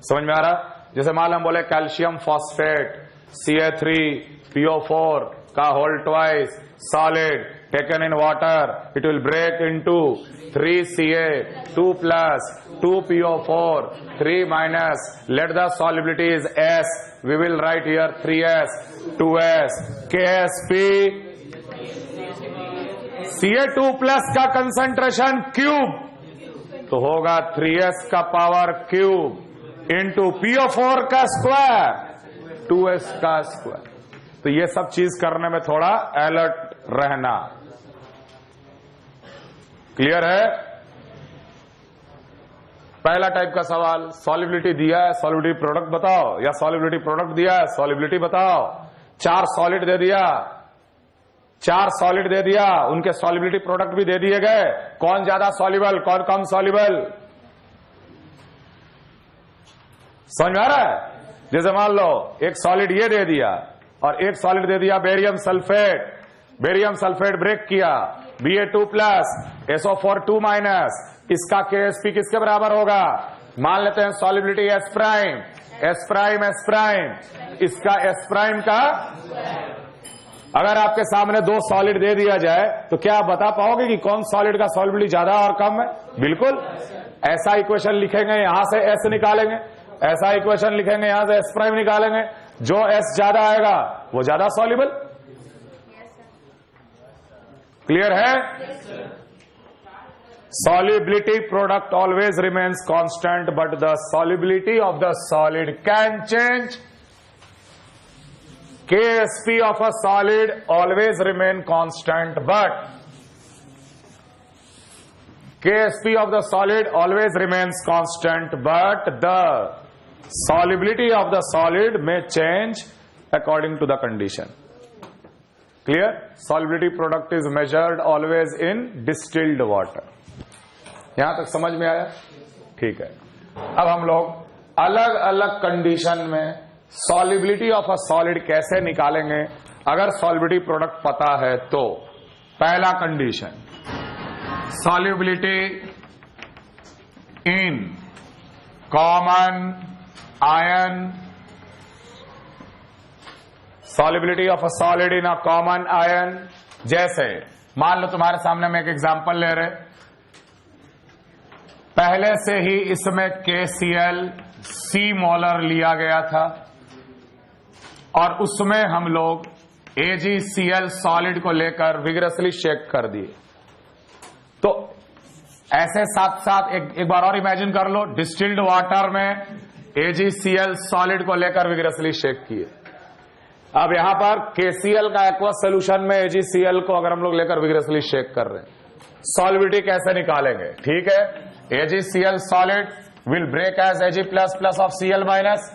समझ में आ रहा? जैसे मान हम बोले कैल्शियम फॉस्फेट Ca3PO4 का whole twice solid taken in water, it will break into 3Ca2 plus 2PO4 3 minus, let the solubility is S, we will write here 3S 2S KSP Ca2 plus का concentration cube तो होगा 3S का power cube into PO4 का square 2S का square. तो ये सब चीज करने में थोड़ा अलर्ट रहना। क्लियर है? पहला टाइप का सवाल, सॉल्युबिलिटी दिया है, सॉल्युबिलिटी प्रोडक्ट बताओ, या सॉल्युबिलिटी प्रोडक्ट दिया है, सॉल्युबिलिटी बताओ। 4 सॉलिड दे दिया, 4 सॉलिड दे दिया, उनके सॉल्युबिलिटी प्रोडक्ट भी दे दिए गए। कौन ज्यादा सॉल्युबल, कौन कम सॉल्युबल? समझ में आ रहा है? जैसे मान लो एक सॉलिड ये दे दिया और एक सॉलिड दे दिया barium sulphate. Barium sulphate break किया, Ba2 प्लस SO4 2 माइनस, इसका KSP किसके बराबर होगा? मान लेते हैं solubility S prime, S prime S prime, इसका S प्राइम का। अगर आपके सामने 2 सॉलिड दे दिया जाए तो क्या आप बता पाओगे कि कौन सॉलिड का सॉल्युबिलिटी ज्यादा और कम है? बिल्कुल। ऐसा इक्वेशन लिखेंगे, यहां से S निकालेंगे, ऐसा इक्वेशन लिखेंगे, यहां से S प्राइम निकालेंगे। जो S ज्यादा आएगा वो ज्यादा सॉल्युबल। क्लियर है? Solubility product always remains constant but the solubility of the solid can change. KSP of a solid always remain constant but KSP of the solid always remains constant but the solubility of the solid may change according to the condition. Clear? Solubility product is measured always in distilled water. यहां तक समझ में आया? ठीक है। अब हम लोग अलग अलग कंडीशन में सॉल्युबिलिटी ऑफ अ सॉलिड कैसे निकालेंगे अगर सॉल्युबिलिटी प्रोडक्ट पता है तो। पहला condition, solubility in common ion, solubility of a solid in a common ion. जैसे मान लो तुम्हारे सामने हम एक एग्जांपल ले रहे, पहले से ही इसमें KCl C मोलर लिया गया था और उसमें हम लोग AgCl सॉलिड को लेकर विगरसली शेक कर दिए। तो ऐसे साथ साथ एक बार और इमेजिन कर लो, डिस्टिल्ड वाटर में AgCl सॉलिड को लेकर विगरसली शेक किए। अब यहां पर KCl का एक्वस सोल्यूशन में AgCl को अगर हम लोग लेकर विगरसली शेक कर रहे हैं, सॉल्विटी कैसे निकालेंगे? ठीक है, AgCl solid will break as Ag plus plus of Cl minus.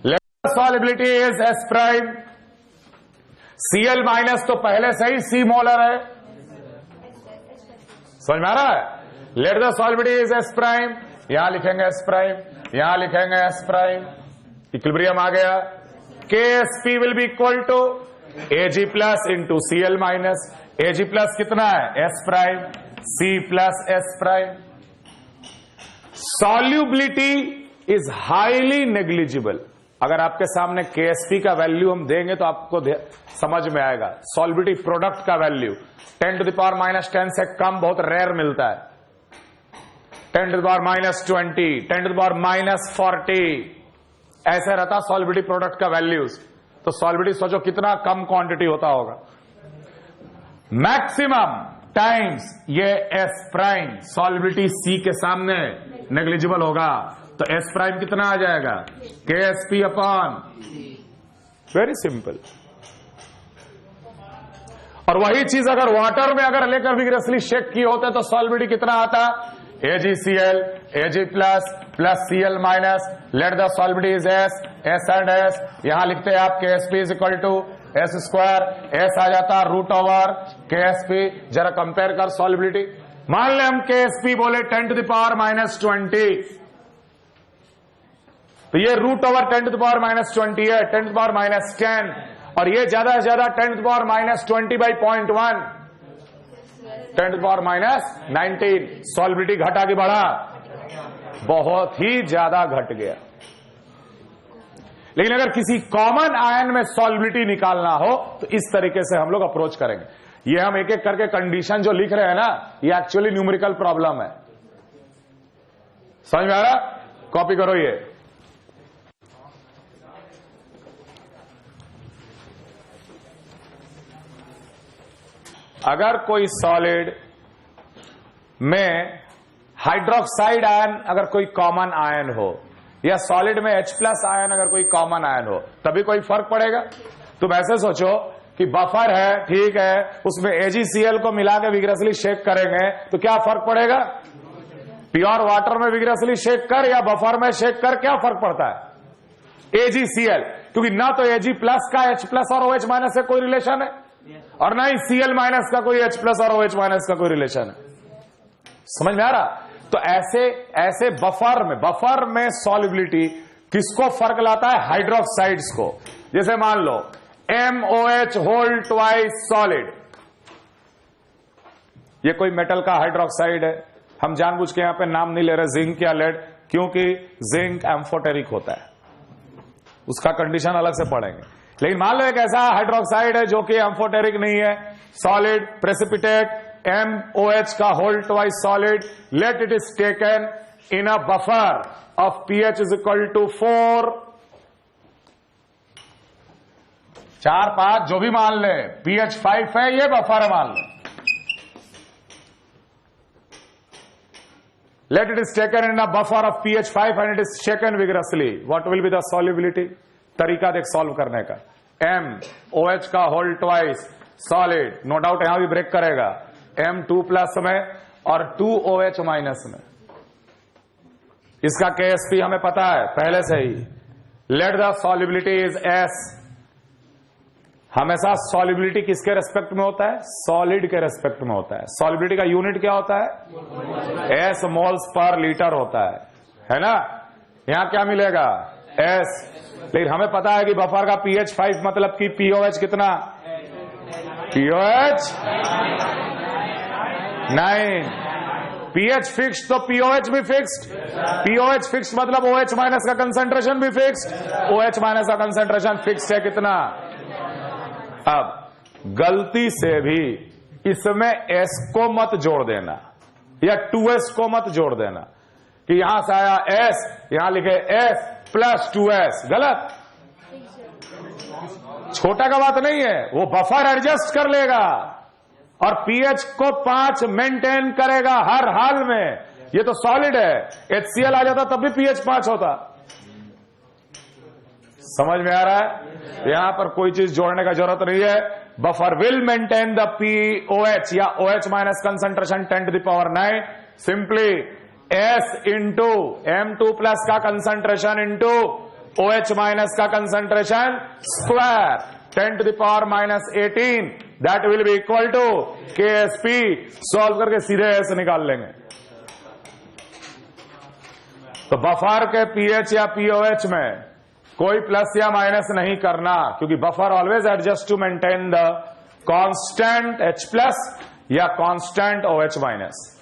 Let solubility is S prime. Cl minus तो पहले से ही C मोलर है, समझ में आ रहा है? Let the solubility is S prime. यहां लिखेंगे S prime, यहां लिखेंगे S prime. इक्विलिब्रियम आ गया। KSP will be equal to Ag plus into Cl minus. Ag plus कितना है? S prime. C plus S prime. Solubility is highly negligible. अगर आपके सामने KSP का वैल्यू हम देंगे तो आपको समझ में आएगा। सॉल्युबिलिटी प्रोडक्ट का value 10 to the power minus 10 से कम बहुत रेयर मिलता है। 10 to the power minus 20, 10 to the power minus 40 ऐसे रहता सॉल्युबिलिटी प्रोडक्ट का वैल्यूज। तो सॉल्युबिलिटी सोचो कितना कम क्वांटिटी होता होगा। मैक्सिमम टाइम्स ये S प्राइम सॉल्युबिलिटी C के सामने नेग्लिजिबल होगा, तो S प्राइम कितना आ जाएगा? KSP upon, very simple. और वही चीज अगर वाटर में अगर लेकर विगरसली शेक किए होते तो सॉल्युबिलिटी कितना आता? AgCl, Ag plus plus Cl minus, let the solubility is S and S। यहां लिखते हैं आप KSP is equal to S square, S आ जाता रूट ओवर KSP। जरा कंपेयर कर सॉल्युबिलिटी। मान ले हम KSP बोले 10 to the power minus 20, तो ये root over 10 to the power minus 20 है, 10 to the power minus 10, और ये ज्यादा से ज्यादा 10 to the power minus 20 by 0.1, 10 to the power minus 19। Solubility घटा कि बढ़ा? बहुत ही ज्यादा घट गया। लेकिन अगर किसी कॉमन आयन में सॉल्युबिलिटी निकालना हो तो इस तरीके से हम लोग अप्रोच करेंगे। ये हम एक एक करके कंडीशन जो लिख रहे हैं ना, ये एक्चुअली न्यूमेरिकल प्रॉब्लम है। समझ में आ रहा? कॉपी करो ये। अगर कोई सॉलिड में हाइड्रोक्साइड आयन अगर कोई कॉमन आयन हो, या सॉलिड में H प्लस आयन अगर कोई कॉमन आयन हो, तभी कोई फर्क पड़ेगा? तुम ऐसे सोचो कि बफर है, ठीक है, उसमें AgCl को मिला के विगरसली शेक करेंगे तो क्या फर्क पड़ेगा? प्योर वाटर में विगरसली शेक कर या बफर में शेक कर, क्या फर्क पड़ता है? AgCl, क्योंकि ना तो Ag प्लस का H प्लस और OH माइनस से कोई रिलेशन है, और ना ही Cl माइनस का कोई H प्लस और OH माइनस का कोई रिलेशन है। समझ में आ रहा? तो ऐसे बफर में सॉल्युबिलिटी किसको फर्क लाता है? हाइड्रोक्साइड्स को। जैसे मान लो MOH होल ट्वाइस सॉलिड, ये कोई मेटल का हाइड्रोक्साइड है। हम जानबूझ के यहां पे नाम नहीं ले रहे जिंक या लेड, क्योंकि जिंक एम्फोटेरिक होता है, उसका कंडीशन अलग से पढ़ेंगे। लेकिन मान लो एक ऐसा हाइड्रोक्साइड है जो कि एम्फोटेरिक नहीं है, सॉलिड प्रेसिपिटेट MOH का whole twice solid, let it is taken in a buffer of pH is equal to 4, 4-5 जो भी मान ले, pH 5 है, ये बफर है मान ले। Let it is taken in a buffer of pH 5 and it is shaken vigorously. What will be the solubility? तरीका देख सॉल्व करने का। MOH का whole twice solid, no doubt यहां भी ब्रेक करेगा, M2 प्लस में और 2OH माइनस में। इसका KSP हमें पता है पहले से ही। Let the solubility is S। हमेशा सॉल्युबिलिटी किसके रेस्पेक्ट में होता है? सॉलिड के रेस्पेक्ट में होता है। सॉल्युबिलिटी का यूनिट क्या होता है? S मोल्स पर लीटर होता है ना? यहां क्या मिलेगा? S। लेकिन हमें पता है कि बफर का pH 5 मतलब कि POH कितना? POH 9। pH फिक्स्ड तो POH भी फिक्स्ड। POH फिक्स्ड मतलब OH माइनस का कंसंट्रेशन भी फिक्स्ड। OH माइनस का कंसंट्रेशन फिक्स्ड है कितना? अब गलती से भी इसमें S को मत जोड़ देना, या 2s को मत जोड़ देना कि यहां से आया s, यहां लिखे s प्लस 2s, गलत। छोटा का बात नहीं है, वो बफर एडजस्ट कर लेगा और pH को 5 मेंटेन करेगा हर हाल में। ये तो सॉलिड है, HCl आ जाता तब भी pH 5 होता। समझ में आ रहा है? यहां पर कोई चीज जोड़ने का जरूरत नहीं है। Buffer will maintain the POH या OH minus concentration 10⁹, simply S into M2 plus का कंसंट्रेशन इंटू OH माइनस का concentration square 10⁻18, that will be equal to KSP। Solve करके सीधे S निकाल लेंगे। तो बफर के pH या POH में कोई प्लस या माइनस नहीं करना, क्योंकि buffer always adjust to maintain the constant H plus या कांस्टेंट OH माइनस।